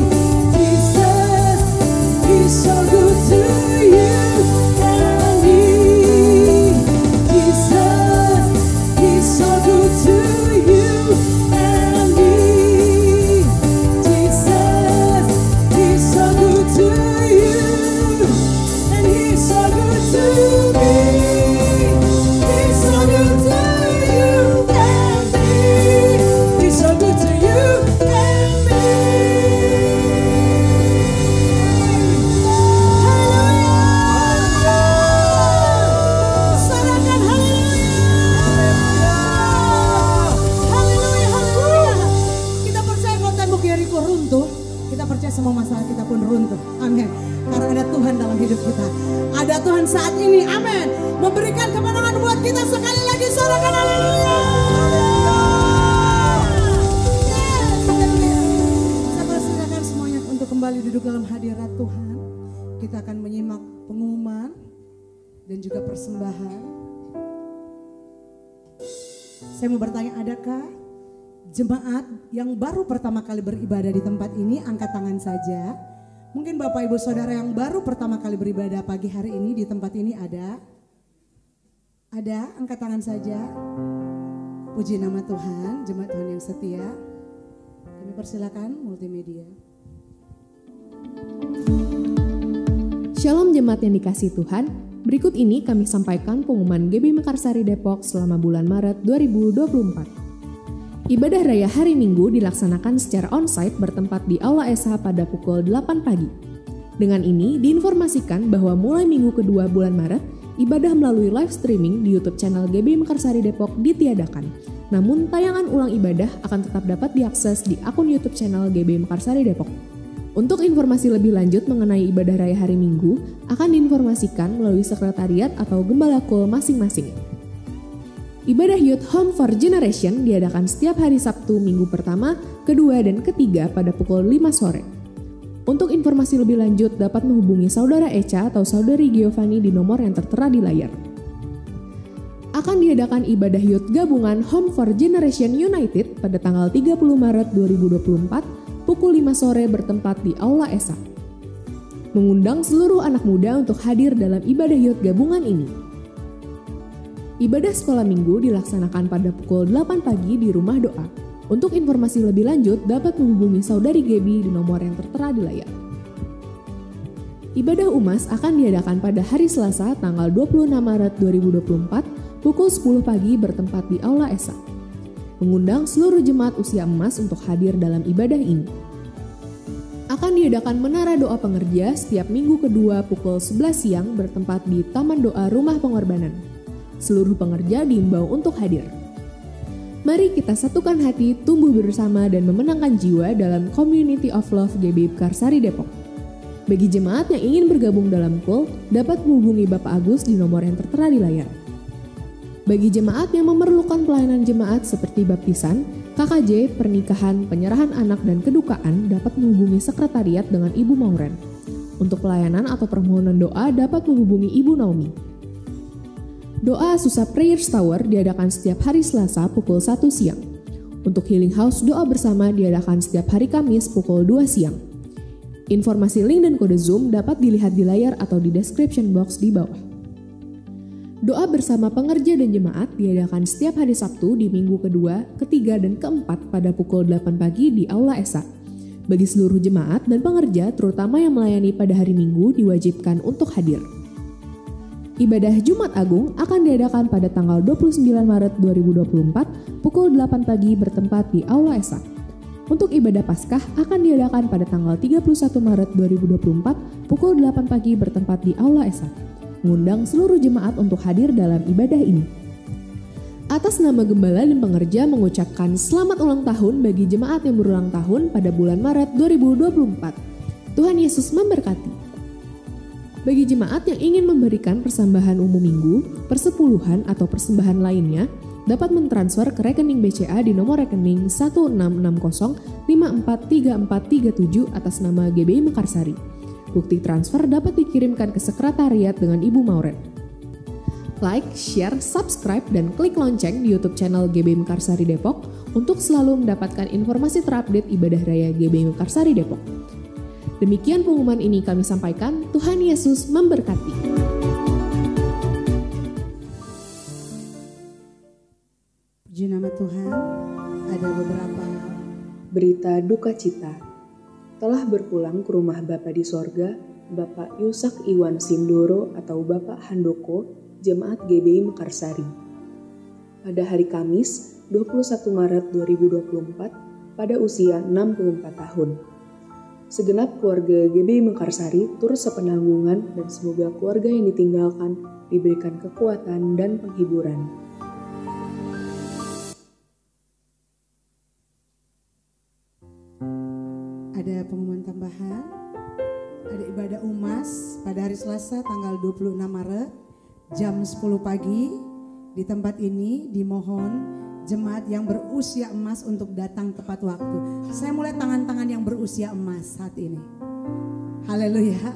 Jesus, He's so good to you and me. Jesus, He's so good to you and me. Jesus, He's so good to you and He's so good to me. He's so good to you and me. He's so good to you and me. Haleluya.
Sorakan haleluya. Haleluya, haleluya. Kita percaya kalau tembok Yeriko runtuh, kita percaya semua masalah kita pun runtuh. Amin. Karena ada Tuhan dalam hidup kita. Ada Tuhan saat ini, amin, memberikan kemenangan buat kita. Sekali lagi sorakan haleluya. Yes, haleluya. Saya persilakan semuanya untuk kembali duduk dalam hadirat Tuhan. Kita akan menyimak pengumuman dan juga persembahan. Saya mau bertanya, adakah jemaat yang baru pertama kali beribadah di tempat ini? Angkat tangan saja. Mungkin Bapak Ibu Saudara yang baru pertama kali beribadah pagi hari ini di tempat ini ada? Ada? Angkat tangan saja. Puji nama Tuhan, jemaat Tuhan yang setia. Kami persilakan multimedia.
Shalom jemaat yang dikasihi Tuhan, berikut ini kami sampaikan pengumuman GB Mekarsari Depok selama bulan Maret 2024. Ibadah Raya hari Minggu dilaksanakan secara onsite bertempat di Aula SH pada pukul 8 pagi. Dengan ini diinformasikan bahwa mulai minggu kedua bulan Maret, ibadah melalui live streaming di YouTube channel GB Mekarsari Depok ditiadakan. Namun tayangan ulang ibadah akan tetap dapat diakses di akun YouTube channel GB Mekarsari Depok. Untuk informasi lebih lanjut mengenai ibadah raya hari Minggu akan diinformasikan melalui sekretariat atau gembala kul masing-masing. Ibadah Youth Home for Generation diadakan setiap hari Sabtu minggu pertama, kedua, dan ketiga pada pukul 5 sore. Untuk informasi lebih lanjut dapat menghubungi Saudara Echa atau Saudari Giovanni di nomor yang tertera di layar. Akan diadakan ibadah Youth Gabungan Home for Generation United pada tanggal 30 Maret 2024 pukul 5 sore bertempat di Aula SH. Mengundang seluruh anak muda untuk hadir dalam ibadah Youth Gabungan ini. Ibadah sekolah minggu dilaksanakan pada pukul 8 pagi di Rumah Doa. Untuk informasi lebih lanjut dapat menghubungi Saudari Gebi di nomor yang tertera di layar. Ibadah UMAS akan diadakan pada hari Selasa tanggal 26 Maret 2024 pukul 10 pagi bertempat di Aula SH. Mengundang seluruh jemaat usia emas untuk hadir dalam ibadah ini. Akan diadakan menara doa pengerja setiap minggu kedua pukul 11 siang bertempat di Taman Doa Rumah Pengorbanan. Seluruh pengerja diimbau untuk hadir. Mari kita satukan hati, tumbuh bersama dan memenangkan jiwa dalam Community of Love GB Mekarsari Depok. Bagi jemaat yang ingin bergabung dalam KUL, dapat menghubungi Bapak Agus di nomor yang tertera di layar. Bagi jemaat yang memerlukan pelayanan jemaat seperti baptisan, KKJ, pernikahan, penyerahan anak, dan kedukaan dapat menghubungi sekretariat dengan Ibu Mauren. Untuk pelayanan atau permohonan doa dapat menghubungi Ibu Naomi. Doa Susah Prayers Tower diadakan setiap hari Selasa pukul 1 siang. Untuk Healing House doa bersama diadakan setiap hari Kamis pukul 2 siang. Informasi link dan kode Zoom dapat dilihat di layar atau di description box di bawah. Doa bersama pengerja dan jemaat diadakan setiap hari Sabtu di minggu kedua, ketiga, dan keempat pada pukul 8 pagi di Aula SH. Bagi seluruh jemaat dan pengerja, terutama yang melayani pada hari Minggu, diwajibkan untuk hadir. Ibadah Jumat Agung akan diadakan pada tanggal 29 Maret 2024 pukul 8 pagi bertempat di Aula Esa. Untuk ibadah Paskah akan diadakan pada tanggal 31 Maret 2024 pukul 8 pagi bertempat di Aula Esa. Mengundang seluruh jemaat untuk hadir dalam ibadah ini. Atas nama Gembala dan Pengerja mengucapkan selamat ulang tahun bagi jemaat yang berulang tahun pada bulan Maret 2024. Tuhan Yesus memberkati. Bagi jemaat yang ingin memberikan persembahan umum minggu, persepuluhan atau persembahan lainnya, dapat mentransfer ke rekening BCA di nomor rekening 1660543437 atas nama GBI Mekarsari. Bukti transfer dapat dikirimkan ke sekretariat dengan Ibu Mauret. Like, share, subscribe, dan klik lonceng di YouTube channel GBI Mekarsari Depok untuk selalu mendapatkan informasi terupdate ibadah raya GBI Mekarsari Depok. Demikian pengumuman ini kami sampaikan. Tuhan Yesus memberkati.
Puji nama Tuhan. Ada beberapa
Berita duka cita. Telah berpulang ke rumah Bapa di sorga, Bapak Yusak Iwan Sindoro atau Bapak Handoko, Jemaat GBI Mekarsari. Pada hari Kamis, 21 Maret 2024, pada usia 64 tahun. Segenap keluarga GBI Mekarsari turut sepenanggungan dan semoga keluarga yang ditinggalkan diberikan kekuatan dan penghiburan.
ada pengumuman tambahan. Ada ibadah UMAS pada hari Selasa tanggal 26 Maret jam 10 pagi. Di tempat ini dimohon jemaat yang berusia emas untuk datang tepat waktu. Saya mulai tangan-tangan yang berusia emas saat ini. Haleluya.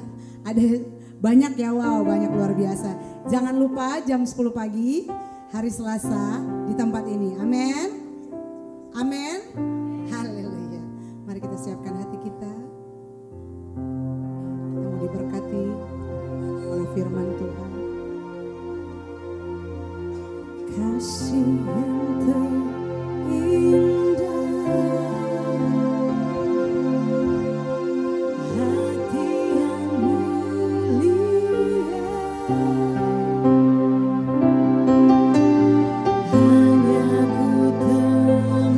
Ada banyak ya, wow, banyak luar biasa. Jangan lupa jam 10 pagi hari Selasa di tempat ini. Amin. Amin. Haleluya. Mari kita siapkan hati kita. Kita mau diberkati oleh firman Tuhan. Kasih yang terindah, hati yang mulia, hanya ku temukan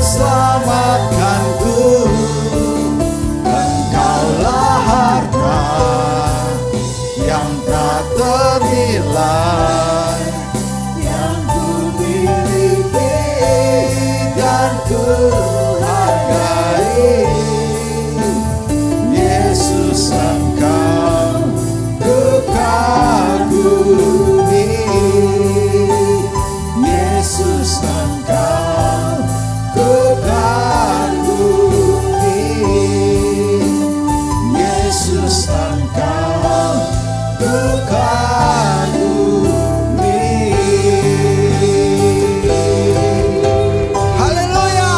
selamatkanku. Engkaulah harta yang tak ternilai, yang ku miliki dan ku hargai. Yesus, Engkau ku kagumi. Yesus, Engkau ku kagumi. Yesus, Engkau ku kagumi. Haleluya.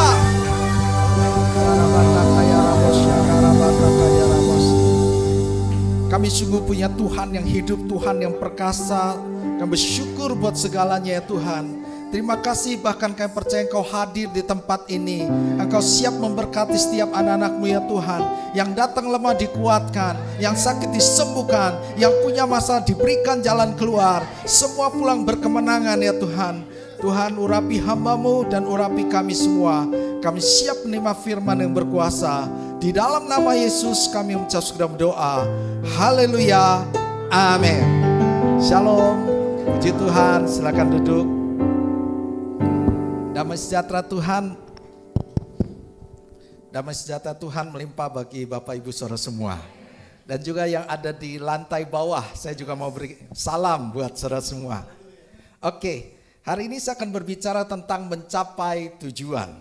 Kami sungguh punya Tuhan yang hidup, Tuhan yang perkasa. Kami bersyukur buat segalanya ya Tuhan. Terima kasih, bahkan kami percaya Engkau hadir di tempat ini. Engkau siap memberkati setiap anak-anak-Mu ya Tuhan. Yang datang lemah dikuatkan, yang sakit disembuhkan, yang punya masalah diberikan jalan keluar. Semua pulang berkemenangan ya Tuhan. Tuhan, urapi hamba-Mu dan urapi kami semua. Kami siap menerima firman yang berkuasa. Di dalam nama Yesus kami mengucap syukur dan berdoa. Haleluya. Amin. Shalom. Puji Tuhan. Silakan duduk. Damai sejahtera Tuhan, damai sejahtera Tuhan melimpah bagi Bapak Ibu Saudara semua. Dan juga yang ada di lantai bawah, saya juga mau beri salam buat saudara semua. Oke, hari ini saya akan berbicara tentang mencapai tujuan.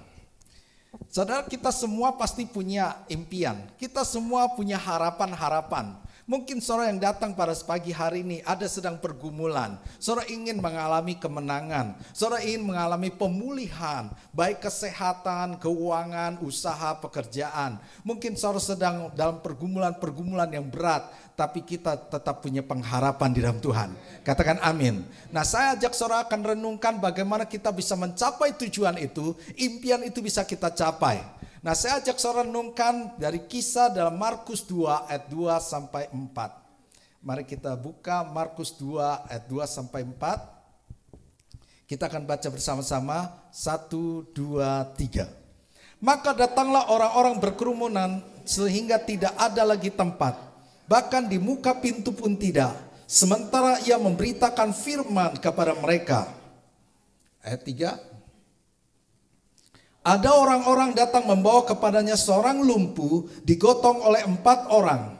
Saudara, kita semua pasti punya impian, kita semua punya harapan-harapan. Mungkin saudara yang datang pada pagi hari ini ada sedang pergumulan. Saudara ingin mengalami kemenangan. Saudara ingin mengalami pemulihan. Baik kesehatan, keuangan, usaha, pekerjaan. Mungkin saudara sedang dalam pergumulan-pergumulan yang berat. Tapi kita tetap punya pengharapan di dalam Tuhan. Katakan amin. Nah, saya ajak saudara akan renungkan bagaimana kita bisa mencapai tujuan itu. Impian itu bisa kita capai. Nah, saya ajak saudara renungkan dari kisah dalam Markus 2 ayat 2 sampai 4. Mari kita buka Markus 2 ayat 2 sampai 4. Kita akan baca bersama-sama. 1, 2, 3. Maka datanglah orang-orang berkerumunan sehingga tidak ada lagi tempat. Bahkan di muka pintu pun tidak. Sementara ia memberitakan firman kepada mereka. Ayat 3. Ada orang-orang datang membawa kepadanya seorang lumpuh digotong oleh 4 orang.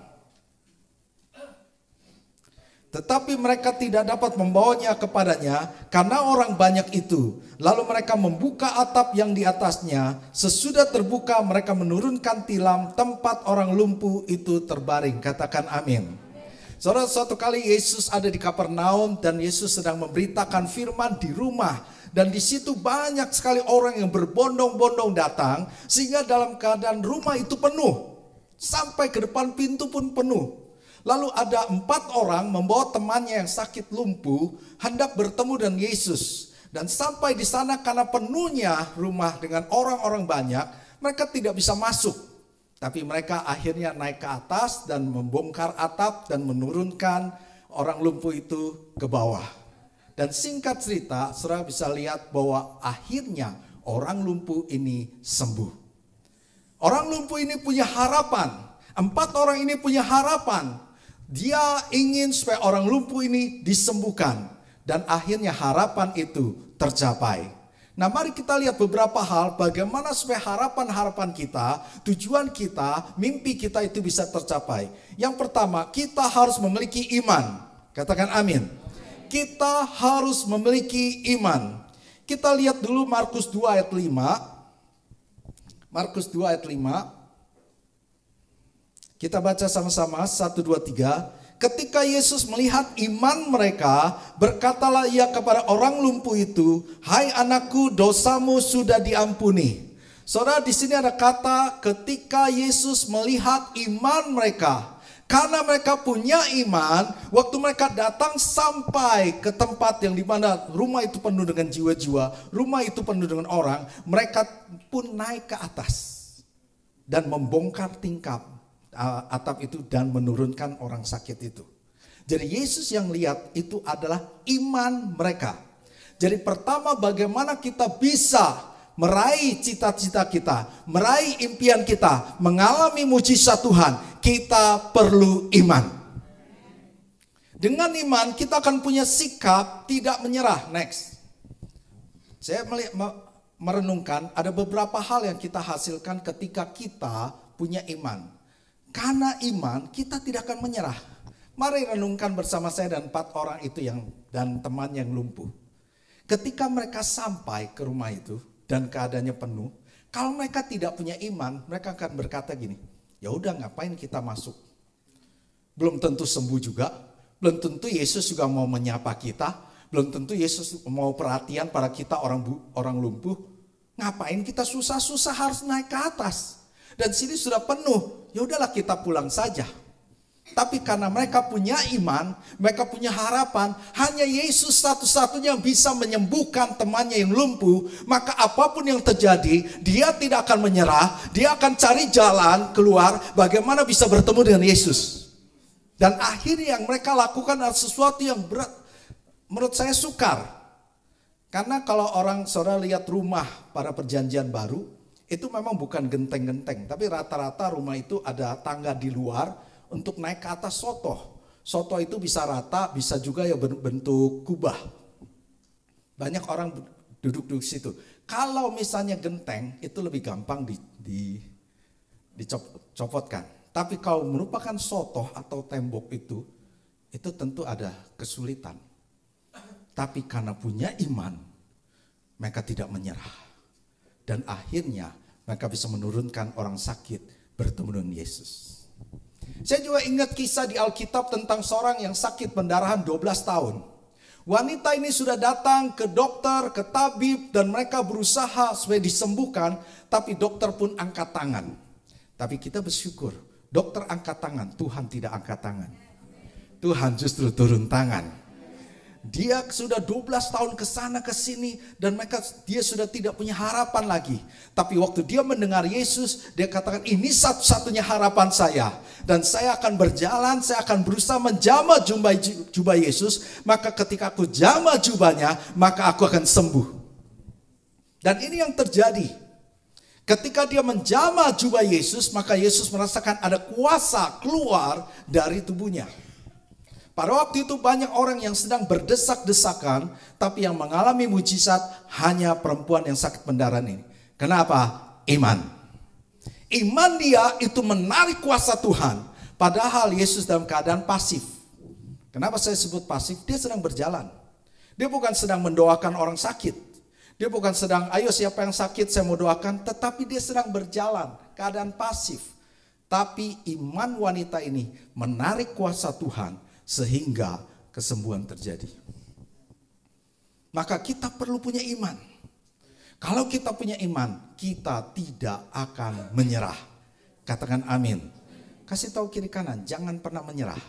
Tetapi mereka tidak dapat membawanya kepadanya karena orang banyak itu. Lalu mereka membuka atap yang di atasnya. Sesudah terbuka mereka menurunkan tilam tempat orang lumpuh itu terbaring. Katakan amin. Saudara, suatu kali Yesus ada di Kapernaum dan Yesus sedang memberitakan firman di rumah. Dan di situ banyak sekali orang yang berbondong-bondong datang. Sehingga dalam keadaan rumah itu penuh. Sampai ke depan pintu pun penuh. Lalu ada 4 orang membawa temannya yang sakit lumpuh. Hendak bertemu dengan Yesus. Dan sampai di sana karena penuhnya rumah dengan orang-orang banyak. Mereka tidak bisa masuk. Tapi mereka akhirnya naik ke atas dan membongkar atap dan menurunkan orang lumpuh itu ke bawah. Dan singkat cerita, saudara bisa lihat bahwa akhirnya orang lumpuh ini sembuh. Orang lumpuh ini punya harapan. 4 orang ini punya harapan. Dia ingin supaya orang lumpuh ini disembuhkan. Dan akhirnya harapan itu tercapai. Nah, mari kita lihat beberapa hal bagaimana supaya harapan-harapan kita, tujuan kita, mimpi kita itu bisa tercapai. Yang pertama, kita harus memiliki iman. Katakan amin. Kita harus memiliki iman. Kita lihat dulu Markus 2 ayat 5. Markus 2 ayat 5. Kita baca sama-sama 1, 2, 3. Ketika Yesus melihat iman mereka, berkatalah ia kepada orang lumpuh itu, "Hai anakku, dosamu sudah diampuni." Saudara, di sini ada kata ketika Yesus melihat iman mereka. Karena mereka punya iman, waktu mereka datang sampai ke tempat yang dimana rumah itu penuh dengan jiwa-jiwa, rumah itu penuh dengan orang, mereka pun naik ke atas dan membongkar tingkap atap itu dan menurunkan orang sakit itu. Jadi Yesus yang lihat itu adalah iman mereka. Jadi pertama, bagaimana kita bisa meraih cita-cita kita, meraih impian kita, mengalami mujizat Tuhan, kita perlu iman. Dengan iman kita akan punya sikap tidak menyerah. Next. Saya merenungkan ada beberapa hal yang kita hasilkan ketika kita punya iman. Karena iman kita tidak akan menyerah. Mari renungkan bersama saya dan 4 orang itu dan teman yang lumpuh. Ketika mereka sampai ke rumah itu dan keadaannya penuh, kalau mereka tidak punya iman, mereka akan berkata gini, ya udah ngapain kita masuk? Belum tentu sembuh juga, belum tentu Yesus juga mau menyapa kita, belum tentu Yesus mau perhatian pada kita orang lumpuh. Ngapain kita susah-susah harus naik ke atas? Dan sini sudah penuh, ya udahlah kita pulang saja. Tapi karena mereka punya iman, mereka punya harapan, hanya Yesus satu-satunya yang bisa menyembuhkan temannya yang lumpuh, maka apapun yang terjadi, dia tidak akan menyerah, dia akan cari jalan keluar bagaimana bisa bertemu dengan Yesus. Dan akhirnya yang mereka lakukan adalah sesuatu yang berat, menurut saya sukar. Karena kalau saudara lihat rumah pada perjanjian baru, itu memang bukan genteng-genteng, tapi rata-rata rumah itu ada tangga di luar, untuk naik ke atas sotoh. Sotoh itu bisa rata, bisa juga ya bentuk kubah. Banyak orang duduk di situ. Kalau misalnya genteng, itu lebih gampang dicopotkan. Tapi kalau merupakan sotoh atau tembok itu tentu ada kesulitan. Tapi karena punya iman, mereka tidak menyerah. Dan akhirnya mereka bisa menurunkan orang sakit bertemu dengan Yesus. Saya juga ingat kisah di Alkitab tentang seorang yang sakit pendarahan 12 tahun. Wanita ini sudah datang ke dokter, ke tabib, dan mereka berusaha supaya disembuhkan, tapi dokter pun angkat tangan. Tapi kita bersyukur, dokter angkat tangan, Tuhan tidak angkat tangan. Tuhan justru turun tangan. Dia sudah 12 tahun ke sana ke sini dan dia sudah tidak punya harapan lagi. Tapi waktu dia mendengar Yesus, dia katakan ini satu-satunya harapan saya. Dan saya akan berjalan, saya akan berusaha menjamah jubah Yesus. Maka ketika aku jamah jubahnya, maka aku akan sembuh. Dan ini yang terjadi. Ketika dia menjamah jubah Yesus, maka Yesus merasakan ada kuasa keluar dari tubuhnya. Pada waktu itu banyak orang yang sedang berdesak-desakan, tapi yang mengalami mujizat hanya perempuan yang sakit pendarahan ini. Kenapa? Iman. Iman dia itu menarik kuasa Tuhan. Padahal Yesus dalam keadaan pasif. Kenapa saya sebut pasif? Dia sedang berjalan. Dia bukan sedang mendoakan orang sakit. Dia bukan sedang, ayo siapa yang sakit saya mau doakan. Tetapi dia sedang berjalan, keadaan pasif. Tapi iman wanita ini menarik kuasa Tuhan. Sehingga kesembuhan terjadi. Maka kita perlu punya iman. Kalau kita punya iman, kita tidak akan menyerah. Katakan amin. Kasih tahu kiri kanan, jangan pernah menyerah.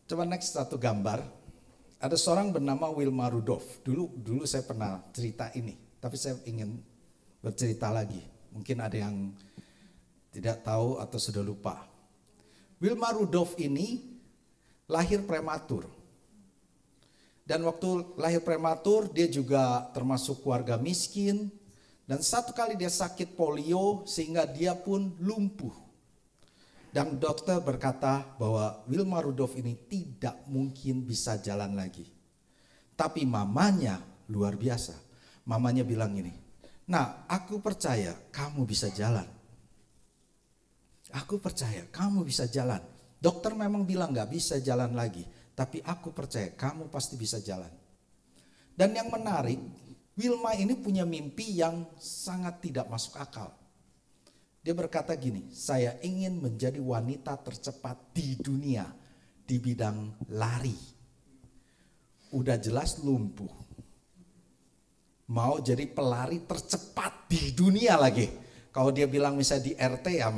Coba next satu gambar. Ada seorang bernama Wilma Rudolph. Dulu saya pernah cerita ini, tapi saya ingin bercerita lagi. Mungkin ada yang tidak tahu atau sudah lupa. Wilma Rudolph ini lahir prematur. Dan waktu lahir prematur dia juga termasuk keluarga miskin. Dan satu kali dia sakit polio sehingga dia pun lumpuh. Dan dokter berkata bahwa Wilma Rudolph ini tidak mungkin bisa jalan lagi. Tapi mamanya luar biasa. Mamanya bilang ini, nah aku percaya kamu bisa jalan. Aku percaya kamu bisa jalan. Dokter memang bilang gak bisa jalan lagi. Tapi aku percaya kamu pasti bisa jalan. Dan yang menarik, Wilma ini punya mimpi yang sangat tidak masuk akal. Dia berkata gini, saya ingin menjadi wanita tercepat di dunia di bidang lari. Udah jelas lumpuh. Mau jadi pelari tercepat di dunia lagi. Kalau dia bilang misalnya di RT ya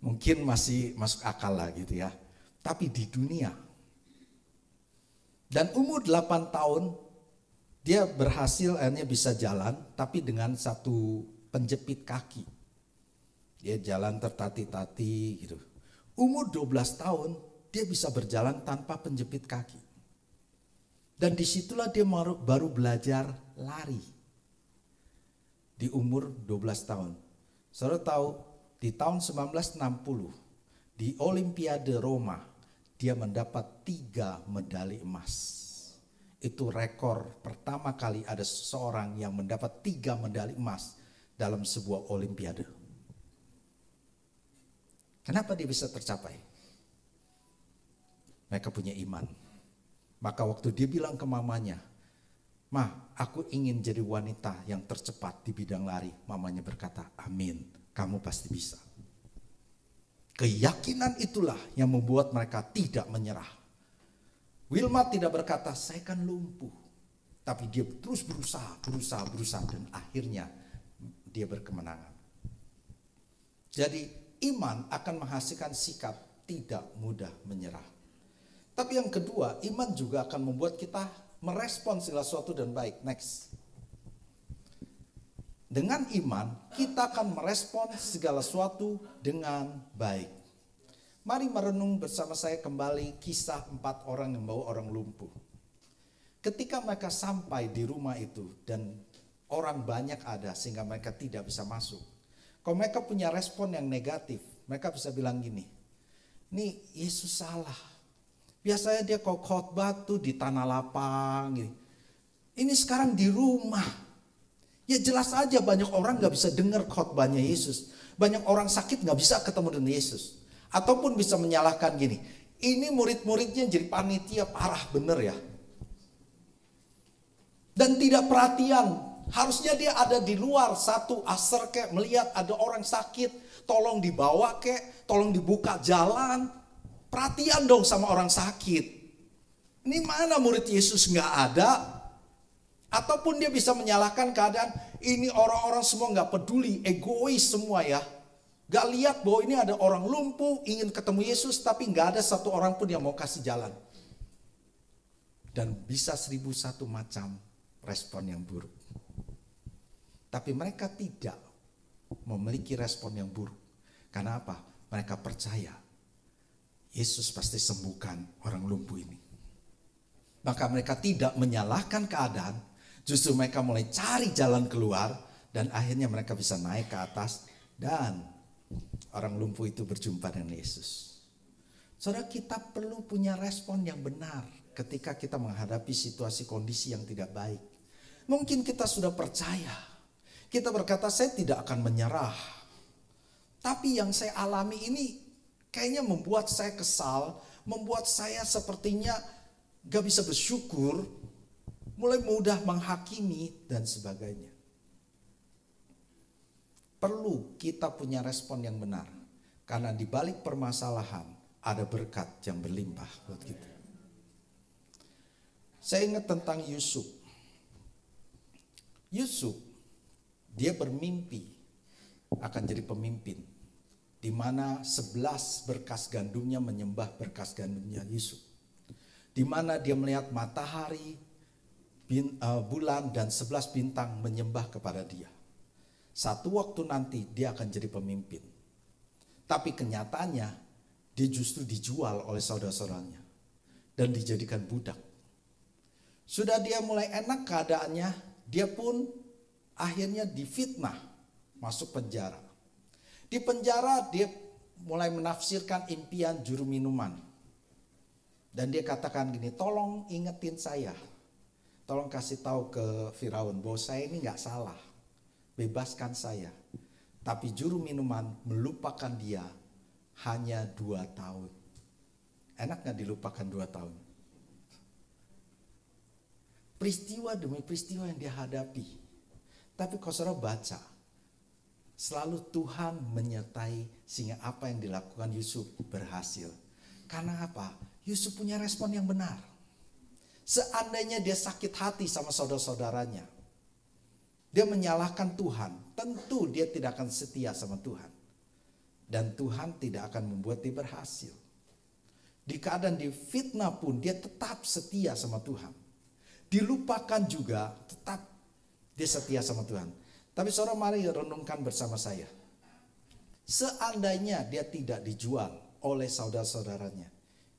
mungkin masih masuk akal lah gitu ya. Tapi di dunia. Dan umur 8 tahun dia berhasil akhirnya bisa jalan tapi dengan satu penjepit kaki. Dia jalan tertati-tati gitu. Umur 12 tahun dia bisa berjalan tanpa penjepit kaki. Dan disitulah dia baru belajar lari. Di umur 12 tahun. Saudara tahu di tahun 1960 di Olimpiade Roma dia mendapat 3 medali emas. Itu rekor pertama kali ada seseorang yang mendapat 3 medali emas dalam sebuah Olimpiade. Kenapa dia bisa tercapai? Mereka punya iman. Maka waktu dia bilang ke mamanya, "Ma, aku ingin jadi wanita yang tercepat di bidang lari." Mamanya berkata, "Amin, kamu pasti bisa." Keyakinan itulah yang membuat mereka tidak menyerah. Wilma tidak berkata, "Saya kan lumpuh." Tapi dia terus berusaha dan akhirnya dia berkemenangan. Jadi iman akan menghasilkan sikap tidak mudah menyerah. Tapi yang kedua, iman juga akan membuat kita merespon segala sesuatu dan baik. Next. Dengan iman, kita akan merespon segala sesuatu dengan baik. Mari merenung bersama saya kembali kisah 4 orang yang membawa orang lumpuh. Ketika mereka sampai di rumah itu dan orang banyak ada sehingga mereka tidak bisa masuk. Kalau mereka punya respon yang negatif, mereka bisa bilang gini, "Nih Yesus salah. Biasanya dia kalau khotbah tuh di tanah lapang gini. Ini sekarang di rumah. Ya jelas aja banyak orang gak bisa dengar khotbahnya Yesus. Banyak orang sakit gak bisa ketemu dengan Yesus." Ataupun bisa menyalahkan gini, "Ini murid-muridnya jadi panitia parah bener ya." Dan tidak perhatian. Harusnya dia ada di luar satu asar kayak melihat ada orang sakit. Tolong dibawa kayak, tolong dibuka jalan. Perhatian dong sama orang sakit. Ini mana murid Yesus gak ada? Ataupun dia bisa menyalahkan keadaan, ini orang-orang semua gak peduli, egois semua ya. Gak lihat bahwa ini ada orang lumpuh, ingin ketemu Yesus, tapi gak ada satu orang pun yang mau kasih jalan. Dan bisa 1001 macam respon yang buruk. Tapi mereka tidak memiliki respon yang buruk. Karena apa? Mereka percaya Yesus pasti sembuhkan orang lumpuh ini. Maka mereka tidak menyalahkan keadaan, justru mereka mulai cari jalan keluar dan akhirnya mereka bisa naik ke atas dan orang lumpuh itu berjumpa dengan Yesus. Saudara, kita perlu punya respon yang benar ketika kita menghadapi situasi kondisi yang tidak baik. Mungkin kita sudah percaya, kita berkata saya tidak akan menyerah. Tapi yang saya alami ini kayaknya membuat saya kesal, membuat saya sepertinya gak bisa bersyukur, mulai mudah menghakimi dan sebagainya. Perlu kita punya respon yang benar, karena di balik permasalahan ada berkat yang berlimpah buat kita. Saya ingat tentang Yusuf. Yusuf, dia bermimpi akan jadi pemimpin. Di mana 11 berkas gandumnya menyembah berkas gandumnya Yusuf. Di mana dia melihat matahari, bulan dan 11 bintang menyembah kepada dia. Satu waktu nanti dia akan jadi pemimpin. Tapi kenyataannya dia justru dijual oleh saudara-saudaranya dan dijadikan budak. Sudah dia mulai enak keadaannya, dia pun akhirnya difitnah, masuk penjara. Di penjara dia mulai menafsirkan impian juru minuman. Dan dia katakan gini, "Tolong ingetin saya. Tolong kasih tahu ke Firaun bahwa saya ini gak salah. Bebaskan saya." Tapi juru minuman melupakan dia hanya 2 tahun. Enak gak dilupakan 2 tahun? Peristiwa demi peristiwa yang dia hadapi. Tapi kalau saudara baca, selalu Tuhan menyertai sehingga apa yang dilakukan Yusuf berhasil. Karena apa? Yusuf punya respon yang benar. Seandainya dia sakit hati sama saudara-saudaranya, dia menyalahkan Tuhan, tentu dia tidak akan setia sama Tuhan. Dan Tuhan tidak akan membuat dia berhasil. Di keadaan difitnah pun dia tetap setia sama Tuhan. Dilupakan juga tetap dia setia sama Tuhan. Tapi saudara, mari renungkan bersama saya. Seandainya dia tidak dijual oleh saudara-saudaranya,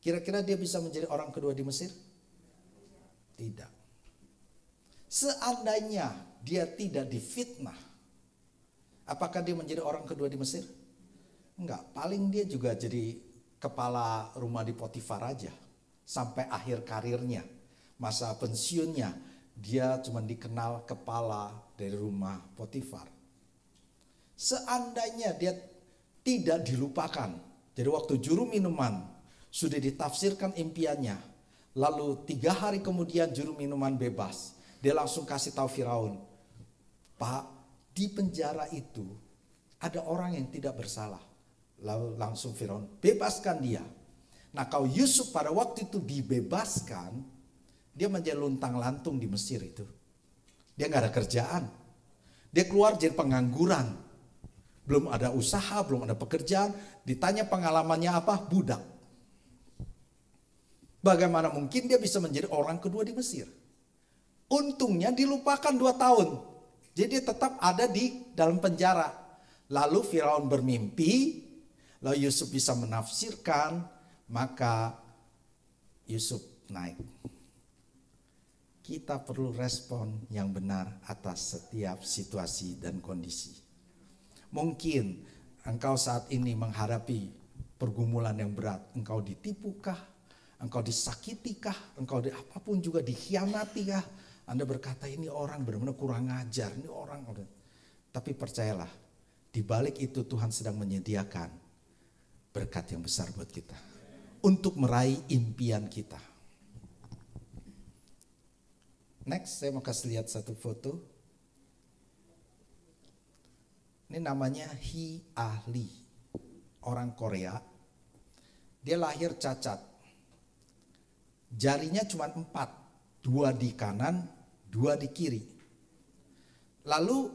kira-kira dia bisa menjadi orang kedua di Mesir? Tidak. Seandainya dia tidak difitnah, apakah dia menjadi orang kedua di Mesir? Enggak, paling dia juga jadi kepala rumah di Potifar aja. Sampai akhir karirnya, masa pensiunnya, dia cuma dikenal kepala dari rumah Potifar. Seandainya dia tidak dilupakan, jadi waktu juru minuman sudah ditafsirkan impiannya, lalu 3 hari kemudian juru minuman bebas, dia langsung kasih tahu Firaun, Pak, di penjara itu ada orang yang tidak bersalah. Lalu langsung Firaun, bebaskan dia. Nah kalau Yusuf pada waktu itu dibebaskan, dia menjadi luntang lantung di Mesir itu. Dia nggak ada kerjaan. Dia keluar jadi pengangguran. Belum ada usaha, belum ada pekerjaan. Ditanya pengalamannya apa? Budak. Bagaimana mungkin dia bisa menjadi orang kedua di Mesir? Untungnya dilupakan 2 tahun. Jadi dia tetap ada di dalam penjara. Lalu Firaun bermimpi. Lalu Yusuf bisa menafsirkan. Maka Yusuf naik. Kita perlu respon yang benar atas setiap situasi dan kondisi. Mungkin engkau saat ini menghadapi pergumulan yang berat. Engkau ditipukah? Engkau disakitikah? Engkau apapun juga dikhianatikah? Anda berkata ini orang benar-benar kurang ajar. Ini orang. Tapi percayalah, di balik itu Tuhan sedang menyediakan berkat yang besar buat kita. Untuk meraih impian kita. Next, saya mau kasih lihat satu foto. Ini namanya Hee Ah Lee, orang Korea. Dia lahir cacat. Jarinya cuma 4, 2 di kanan, 2 di kiri. Lalu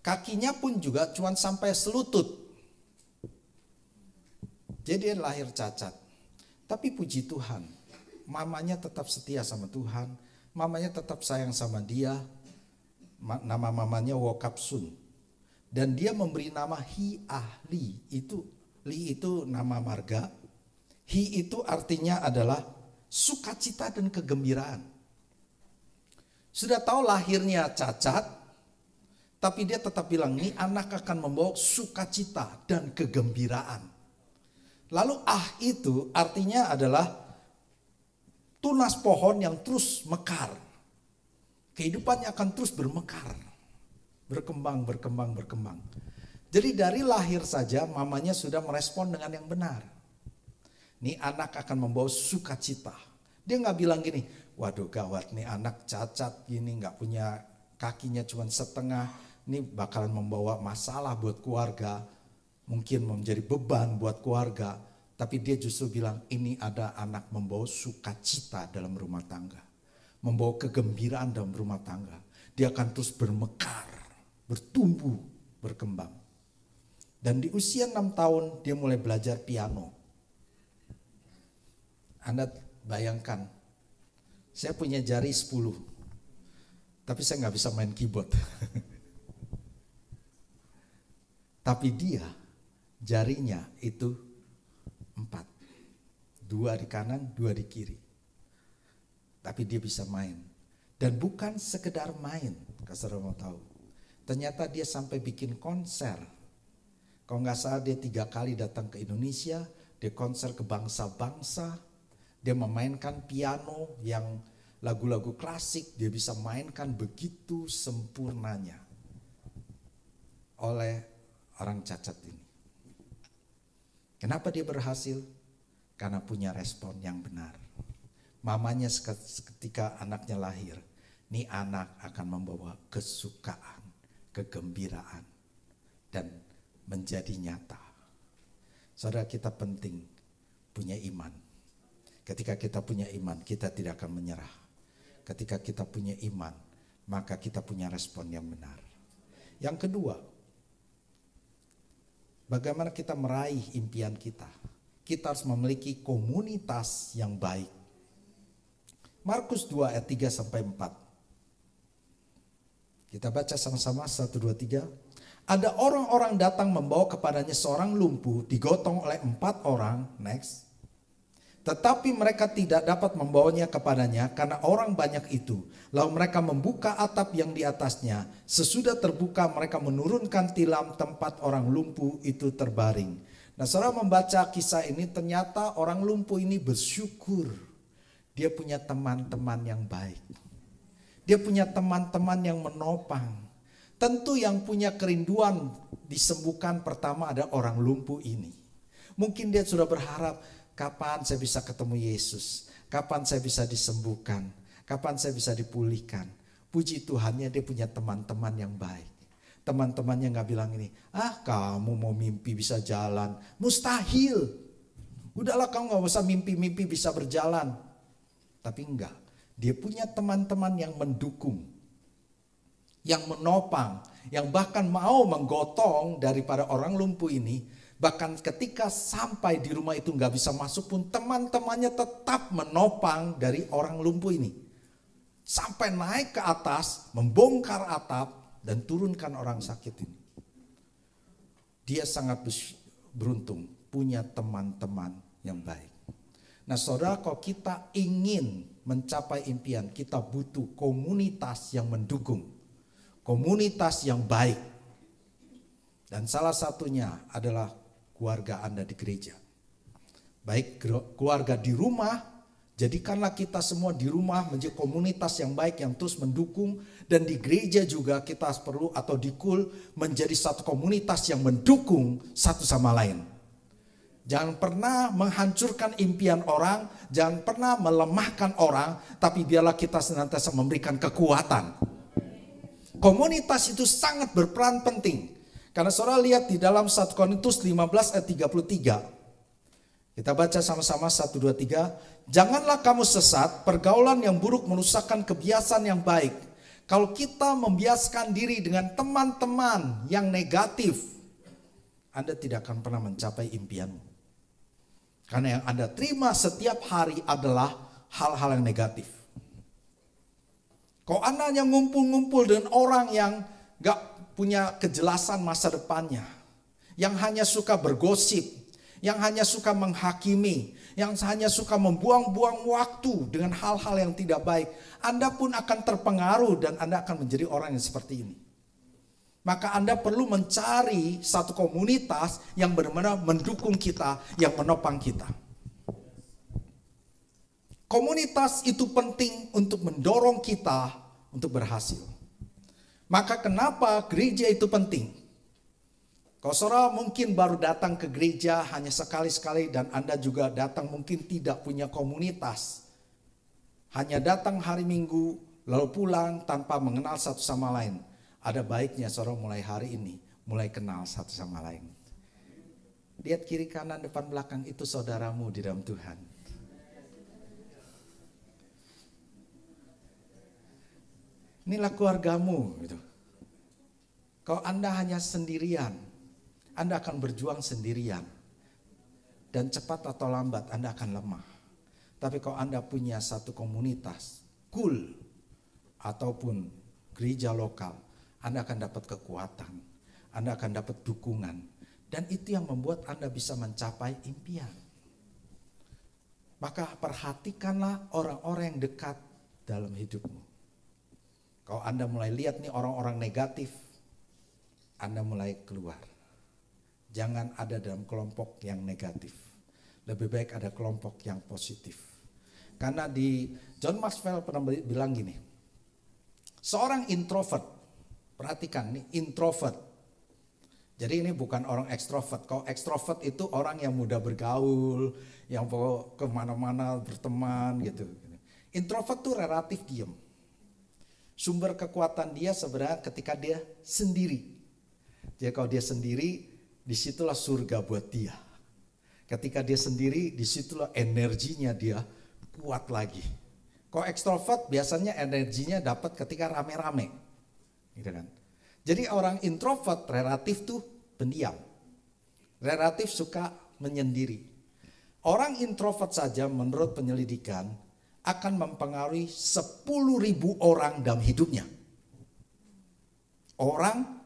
kakinya pun juga cuma sampai selutut. Jadi dia lahir cacat. Tapi puji Tuhan, mamanya tetap setia sama Tuhan. Mamanya tetap sayang sama dia. Nama mamanya Wokap Sun. Dan dia memberi nama Hee Ah Lee. Lee itu nama marga. Hee itu artinya adalah sukacita dan kegembiraan. Sudah tahu lahirnya cacat, tapi dia tetap bilang, ini anak akan membawa sukacita dan kegembiraan. Lalu itu artinya adalah tunas pohon yang terus mekar. Kehidupannya akan terus bermekar. Berkembang. Jadi dari lahir saja mamanya sudah merespon dengan yang benar. Nih anak akan membawa sukacita. Dia gak bilang gini, waduh gawat nih anak cacat gini gak punya kakinya cuma setengah. Ini bakalan membawa masalah buat keluarga. Mungkin menjadi beban buat keluarga. Tapi dia justru bilang ini ada anak membawa sukacita dalam rumah tangga. Membawa kegembiraan dalam rumah tangga. Dia akan terus bermekar, bertumbuh, berkembang. Dan di usia 6 tahun dia mulai belajar piano. Anda bayangkan, saya punya jari 10. Tapi saya gak bisa main keyboard. Tapi dia jarinya itu 4. 2 di kanan, 2 di kiri. Tapi dia bisa main. Dan bukan sekedar main, kalau saudara mau tahu. Ternyata dia sampai bikin konser. Kalau nggak salah dia 3 kali datang ke Indonesia. Dia konser ke bangsa-bangsa. Dia memainkan piano yang lagu-lagu klasik. Dia bisa mainkan begitu sempurnanya. Oleh orang cacat ini. Kenapa dia berhasil? Karena punya respon yang benar. Mamanya ketika anaknya lahir, nih anak akan membawa kesukaan, kegembiraan, dan menjadi nyata. Saudara, kita penting punya iman. Ketika kita punya iman, kita tidak akan menyerah. Ketika kita punya iman, maka kita punya respon yang benar. Yang kedua, bagaimana kita meraih impian kita? Kita harus memiliki komunitas yang baik. Markus 2 ayat 3 sampai 4. Kita baca sama-sama 1, 2, 3. Ada orang-orang datang membawa kepadanya seorang lumpuh digotong oleh 4 orang. Next. Tetapi mereka tidak dapat membawanya kepadanya karena orang banyak itu. Lalu mereka membuka atap yang di atasnya. Sesudah terbuka mereka menurunkan tilam tempat orang lumpuh itu terbaring. Nah, saudara membaca kisah ini, ternyata orang lumpuh ini bersyukur. Dia punya teman-teman yang baik. Dia punya teman-teman yang menopang. Tentu yang punya kerinduan disembuhkan pertama ada orang lumpuh ini. Mungkin dia sudah berharap, kapan saya bisa ketemu Yesus? Kapan saya bisa disembuhkan? Kapan saya bisa dipulihkan? Puji Tuhannya dia punya teman-teman yang baik. Teman-temannya gak bilang ini, kamu mau mimpi bisa jalan. Mustahil. Udahlah kamu gak usah mimpi-mimpi bisa berjalan. Tapi enggak. Dia punya teman-teman yang mendukung. Yang menopang. Yang bahkan mau menggotong daripada orang lumpuh ini. Bahkan ketika sampai di rumah itu gak bisa masuk pun teman-temannya tetap menopang dari orang lumpuh ini. Sampai naik ke atas, membongkar atap dan turunkan orang sakit ini. Dia sangat beruntung punya teman-teman yang baik. Nah, saudara, kalau kita ingin mencapai impian, kita butuh komunitas yang mendukung. Komunitas yang baik. Dan salah satunya adalah keluarga Anda di gereja. Baik keluarga di rumah, jadikanlah kita semua di rumah menjadi komunitas yang baik yang terus mendukung. Dan di gereja juga kita perlu atau di KUL menjadi satu komunitas yang mendukung satu sama lain. Jangan pernah menghancurkan impian orang, jangan pernah melemahkan orang, tapi biarlah kita senantiasa memberikan kekuatan. Komunitas itu sangat berperan penting. Karena saudara lihat di dalam 1 Korintus 15 ayat 33. Kita baca sama-sama 1, 2, 3. Janganlah kamu sesat, pergaulan yang buruk merusakkan kebiasaan yang baik. Kalau kita membiasakan diri dengan teman-teman yang negatif, Anda tidak akan pernah mencapai impianmu. Karena yang Anda terima setiap hari adalah hal-hal yang negatif. Kalau Anda hanya ngumpul-ngumpul dengan orang yang gak punya kejelasan masa depannya, yang hanya suka bergosip, yang hanya suka menghakimi, yang hanya suka membuang-buang waktu dengan hal-hal yang tidak baik, Anda pun akan terpengaruh dan Anda akan menjadi orang yang seperti ini. Maka Anda perlu mencari satu komunitas yang benar-benar mendukung kita, yang menopang kita. Komunitas itu penting untuk mendorong kita untuk berhasil. Maka kenapa gereja itu penting? Kalau saudara mungkin baru datang ke gereja hanya sekali-sekali dan Anda juga datang mungkin tidak punya komunitas. Hanya datang hari Minggu lalu pulang tanpa mengenal satu sama lain. Ada baiknya saudara mulai hari ini mulai kenal satu sama lain. Lihat kiri kanan depan belakang itu saudaramu di dalam Tuhan. Inilah keluargamu gitu. Kalau Anda hanya sendirian, Anda akan berjuang sendirian. Dan cepat atau lambat Anda akan lemah. Tapi kalau Anda punya satu komunitas, KUL ataupun gereja lokal, Anda akan dapat kekuatan, Anda akan dapat dukungan. Dan itu yang membuat Anda bisa mencapai impian. Maka perhatikanlah orang-orang yang dekat dalam hidupmu. Kalau Anda mulai lihat nih orang-orang negatif, Anda mulai keluar. Jangan ada dalam kelompok yang negatif. Lebih baik ada kelompok yang positif. Karena di John Maxwell pernah bilang gini, seorang introvert, perhatikan nih introvert. Jadi ini bukan orang ekstrovert. Kalau ekstrovert itu orang yang mudah bergaul, yang kemana-mana berteman gitu. Introvert tuh relatif diam. Sumber kekuatan dia sebenarnya ketika dia sendiri. Jadi kalau dia sendiri, disitulah surga buat dia. Ketika dia sendiri, disitulah energinya dia kuat lagi. Kalau ekstrovert biasanya energinya dapat ketika rame-rame. Gitu kan. Jadi orang introvert relatif tuh pendiam. Relatif suka menyendiri. Orang introvert saja menurut penyelidikan akan mempengaruhi 10.000 orang dalam hidupnya. Orang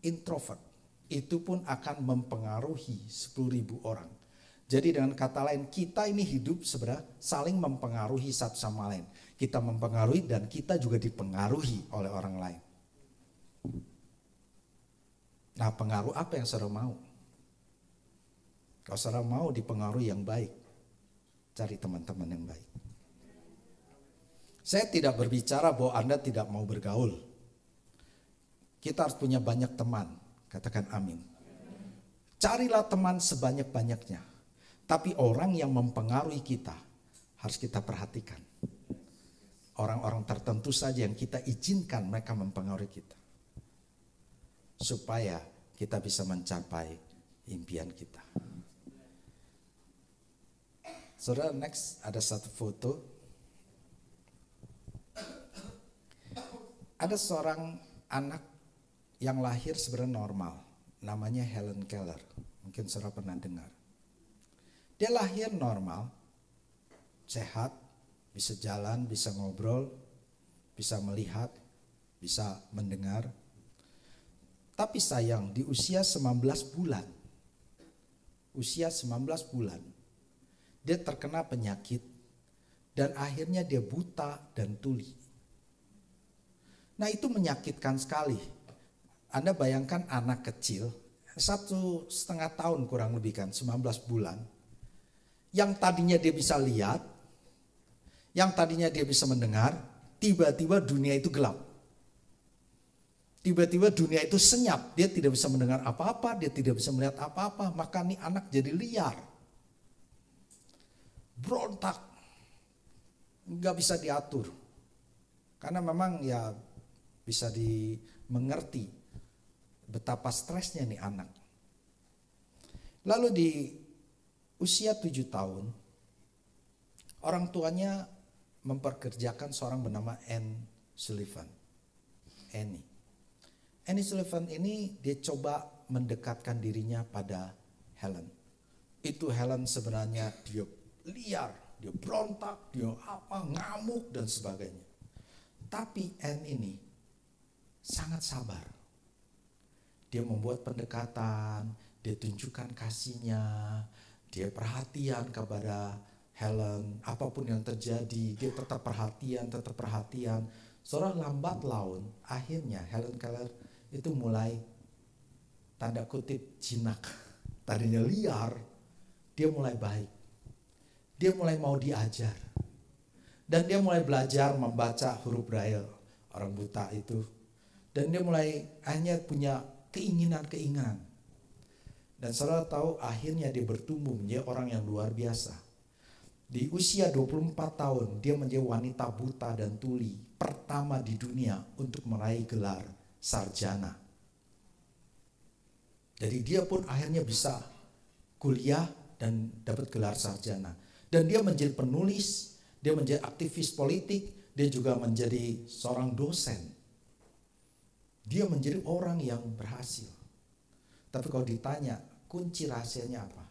introvert itu pun akan mempengaruhi 10.000 orang. Jadi dengan kata lain, kita ini hidup sebenarnya saling mempengaruhi satu sama lain. Kita mempengaruhi dan kita juga dipengaruhi oleh orang lain. Nah, pengaruh apa yang saudara mau? Kalau saudara mau dipengaruhi yang baik, cari teman-teman yang baik. Saya tidak berbicara bahwa Anda tidak mau bergaul. Kita harus punya banyak teman, katakan amin. Carilah teman sebanyak-banyaknya. Tapi orang yang mempengaruhi kita harus kita perhatikan. Orang-orang tertentu saja yang kita izinkan mereka mempengaruhi kita. Supaya kita bisa mencapai impian kita. Saudara, next ada satu foto. Ada seorang anak yang lahir sebenarnya normal. Namanya Helen Keller. Mungkin saudara pernah dengar. Dia lahir normal, sehat, bisa jalan, bisa ngobrol, bisa melihat, bisa mendengar. Tapi sayang di usia 19 bulan, dia terkena penyakit dan akhirnya dia buta dan tuli. Nah, itu menyakitkan sekali. Anda bayangkan anak kecil, 1,5 tahun kurang lebih kan, 19 bulan. Yang tadinya dia bisa lihat, yang tadinya dia bisa mendengar, tiba-tiba dunia itu gelap. Tiba-tiba dunia itu senyap, dia tidak bisa mendengar apa-apa, dia tidak bisa melihat apa-apa, maka nih anak jadi liar. Berontak, nggak bisa diatur. Karena memang ya bisa dimengerti betapa stresnya nih anak. Lalu di usia 7 tahun, orang tuanya memperkerjakan seorang bernama Anne Sullivan. Annie Sullivan ini dia coba mendekatkan dirinya pada Helen. Itu Helen sebenarnya dia liar, dia berontak, dia ngamuk dan sebagainya. Tapi Anne ini sangat sabar. Dia membuat pendekatan, dia tunjukkan kasihnya, dia perhatian kepada Helen, apapun yang terjadi, dia tetap perhatian. Seorang lambat laun, akhirnya Helen Keller itu mulai tanda kutip jinak. Tadinya liar, dia mulai baik. Dia mulai mau diajar. Dan dia mulai belajar membaca huruf Braille, orang buta itu. Dan dia mulai hanya punya keinginan. Dan saudara tahu akhirnya dia bertumbuh menjadi orang yang luar biasa. Di usia 24 tahun dia menjadi wanita buta dan tuli pertama di dunia untuk meraih gelar sarjana. Jadi dia pun akhirnya bisa kuliah dan dapat gelar sarjana. Dan dia menjadi penulis, dia menjadi aktivis politik, dia juga menjadi seorang dosen. Dia menjadi orang yang berhasil. Tapi kalau ditanya kunci rahasianya apa?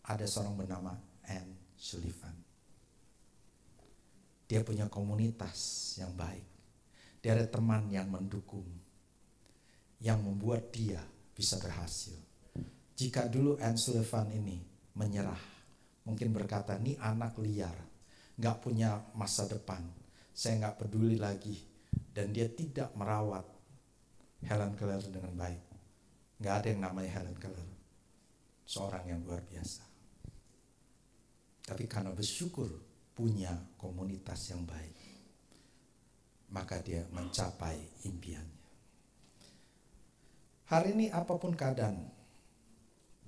Ada seorang bernama Anne Sullivan. Dia punya komunitas yang baik. Dia ada teman yang mendukung. Yang membuat dia bisa berhasil. Jika dulu Anne Sullivan ini menyerah. Mungkin berkata, ini anak liar. Gak punya masa depan. Saya gak peduli lagi. Dan dia tidak merawat Helen Keller dengan baik. Gak ada yang namanya Helen Keller. Seorang yang luar biasa. Tapi karena bersyukur punya komunitas yang baik, maka dia mencapai impiannya. Hari ini apapun keadaan,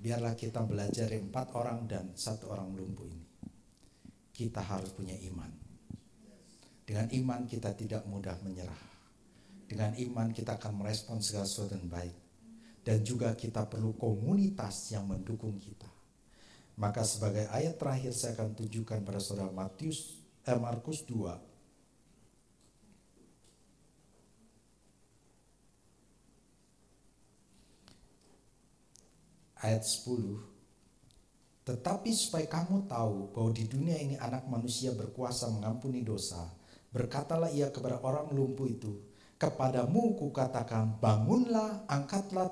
biarlah kita belajar 4 orang dan 1 orang lumpuh ini. Kita harus punya iman. Dengan iman kita tidak mudah menyerah. Dengan iman kita akan merespon segala sesuatu dengan baik. Dan juga kita perlu komunitas yang mendukung kita. Maka sebagai ayat terakhir saya akan tunjukkan pada saudara Markus 2. Ayat 10. Tetapi supaya kamu tahu bahwa di dunia ini anak manusia berkuasa mengampuni dosa, berkatalah ia kepada orang lumpuh itu, kepadamu kukatakan, bangunlah, angkatlah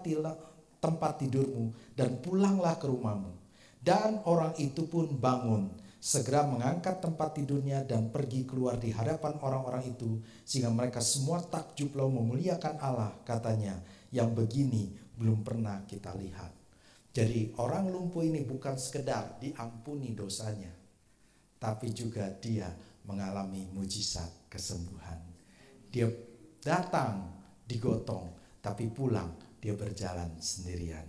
tempat tidurmu dan pulanglah ke rumahmu. Dan orang itu pun bangun, segera mengangkat tempat tidurnya dan pergi keluar di hadapan orang-orang itu, sehingga mereka semua takjub lalu memuliakan Allah. Katanya, yang begini belum pernah kita lihat. Jadi orang lumpuh ini bukan sekedar diampuni dosanya, tapi juga dia mengalami mujizat kesembuhan. Dia datang digotong, tapi pulang dia berjalan sendirian.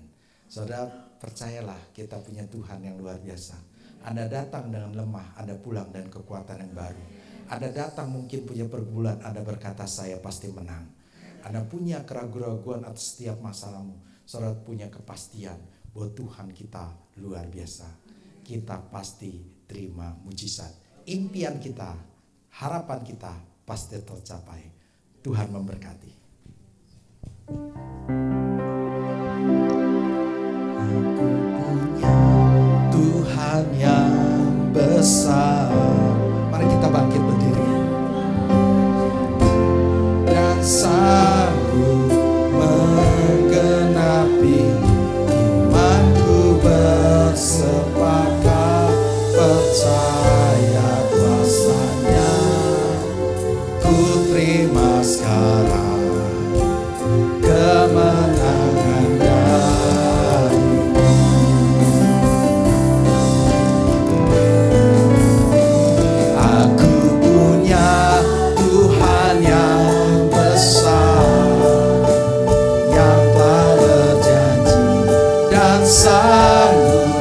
Saudara, percayalah, kita punya Tuhan yang luar biasa. Anda datang dengan lemah, Anda pulang dengan kekuatan yang baru. Anda datang mungkin punya pergumulan, Anda berkata saya pasti menang. Anda punya keraguan-keraguan atas setiap masalahmu, saudara punya kepastian bahwa Tuhan kita luar biasa. Kita pasti terima mujizat. Impian kita, harapan kita pasti tercapai. Tuhan memberkati. Aku punya Tuhan yang besar. Mari kita bangkit berdiri. Dan sanggup menggenapi imanku, bersepakat percaya kuasanya. Ku terima sekarang kemenangan darimu. Aku punya Tuhan yang besar, yang telah berjanji dan sanggup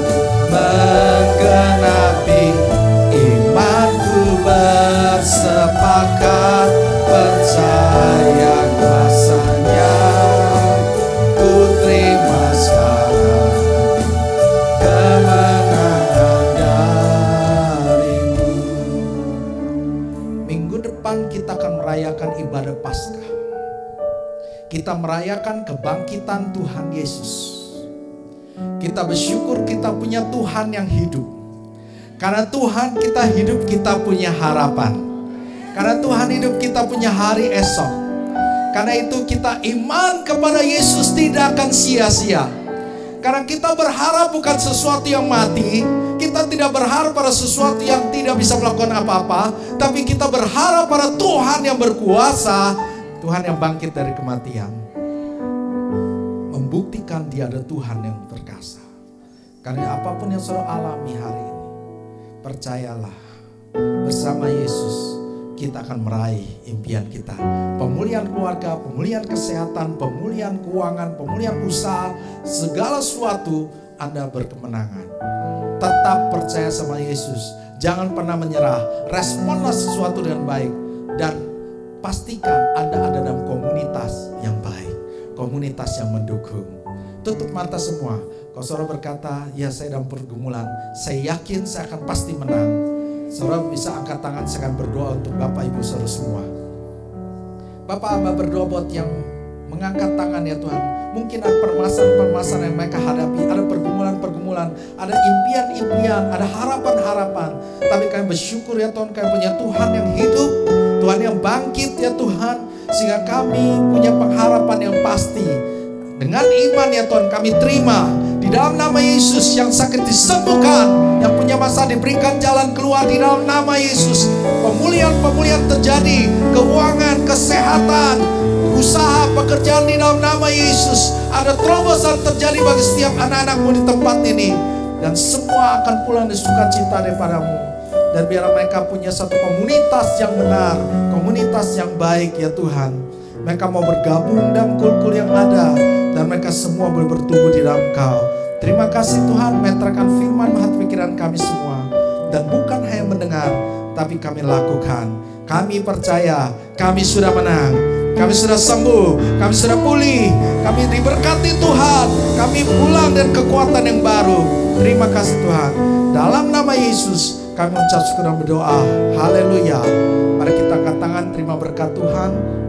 menggenapi imanku, bersepakat percaya kuasanya. Ku terima sekarang kemenangan darimu. Minggu depan kita akan merayakan ibadah Paskah. Kita merayakan kebangkitan Tuhan Yesus. Kita bersyukur kita punya Tuhan yang hidup. Karena Tuhan kita hidup, kita punya harapan. Karena Tuhan hidup, kita punya hari esok. Karena itu kita iman kepada Yesus tidak akan sia-sia. Karena kita berharap bukan sesuatu yang mati. Kita tidak berharap pada sesuatu yang tidak bisa melakukan apa-apa. Tapi kita berharap pada Tuhan yang berkuasa. Tuhan yang bangkit dari kematian. Membuktikan dia ada Tuhan yang perkasa. Karena apapun yang saudara alami hari ini, percayalah, bersama Yesus kita akan meraih impian kita. Pemulihan keluarga, pemulihan kesehatan, pemulihan keuangan, pemulihan usaha, segala sesuatu Anda berkemenangan. Tetap percaya sama Yesus. Jangan pernah menyerah. Responlah sesuatu dengan baik. Dan pastikan Anda ada dalam komunitas yang baik. Komunitas yang mendukung. Tutup mata semua. Kalau saudara berkata, ya saya dalam pergumulan, saya yakin saya akan pasti menang. Saudara bisa angkat tangan, saya akan berdoa untuk Bapak Ibu saudara semua. Bapak Aba berdoa buat yang mengangkat tangan ya Tuhan. Mungkin ada permasalahan-permasalahan yang mereka hadapi, ada pergumulan-pergumulan, ada impian-impian, ada harapan-harapan. Tapi kami bersyukur ya Tuhan, kami punya Tuhan yang hidup, Tuhan yang bangkit ya Tuhan. Sehingga kami punya pengharapan yang pasti. Dengan iman ya Tuhan kami terima. Di dalam nama Yesus yang sakit disembuhkan, yang punya masalah diberikan jalan keluar di dalam nama Yesus. Pemulihan-pemulihan terjadi, keuangan, kesehatan, usaha, pekerjaan di dalam nama Yesus. Ada terobosan terjadi bagi setiap anak-anakmu di tempat ini. Dan semua akan pulang di sukacita daripadamu. Dan biar mereka punya satu komunitas yang benar, komunitas yang baik ya Tuhan. Mereka mau bergabung dalam kul-kul yang ada. Dan mereka semua boleh bertumbuh di dalam Kau. Terima kasih Tuhan, meterkan firman hati pikiran kami semua. Dan bukan hanya mendengar, tapi kami lakukan. Kami percaya, kami sudah menang. Kami sudah sembuh, kami sudah pulih. Kami diberkati Tuhan. Kami pulang dengan kekuatan yang baru. Terima kasih Tuhan. Dalam nama Yesus kami mengucap syukur dan berdoa. Haleluya. Mari kita angkat tangan, terima berkat Tuhan.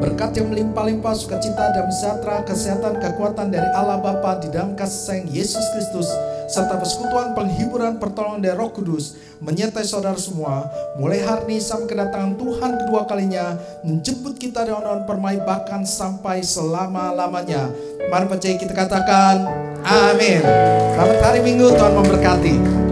Berkat yang melimpah-limpah, sukacita dan sejahtera, kesehatan, kekuatan dari Allah Bapa di dalam kasih sayang Yesus Kristus serta persekutuan penghiburan pertolongan dari Roh Kudus menyertai saudara semua mulai hari ini sampai kedatangan Tuhan kedua kalinya, menjemput kita dengan awan permai bahkan sampai selama-lamanya. Mari percaya kita katakan amin. Selamat hari Minggu, Tuhan memberkati.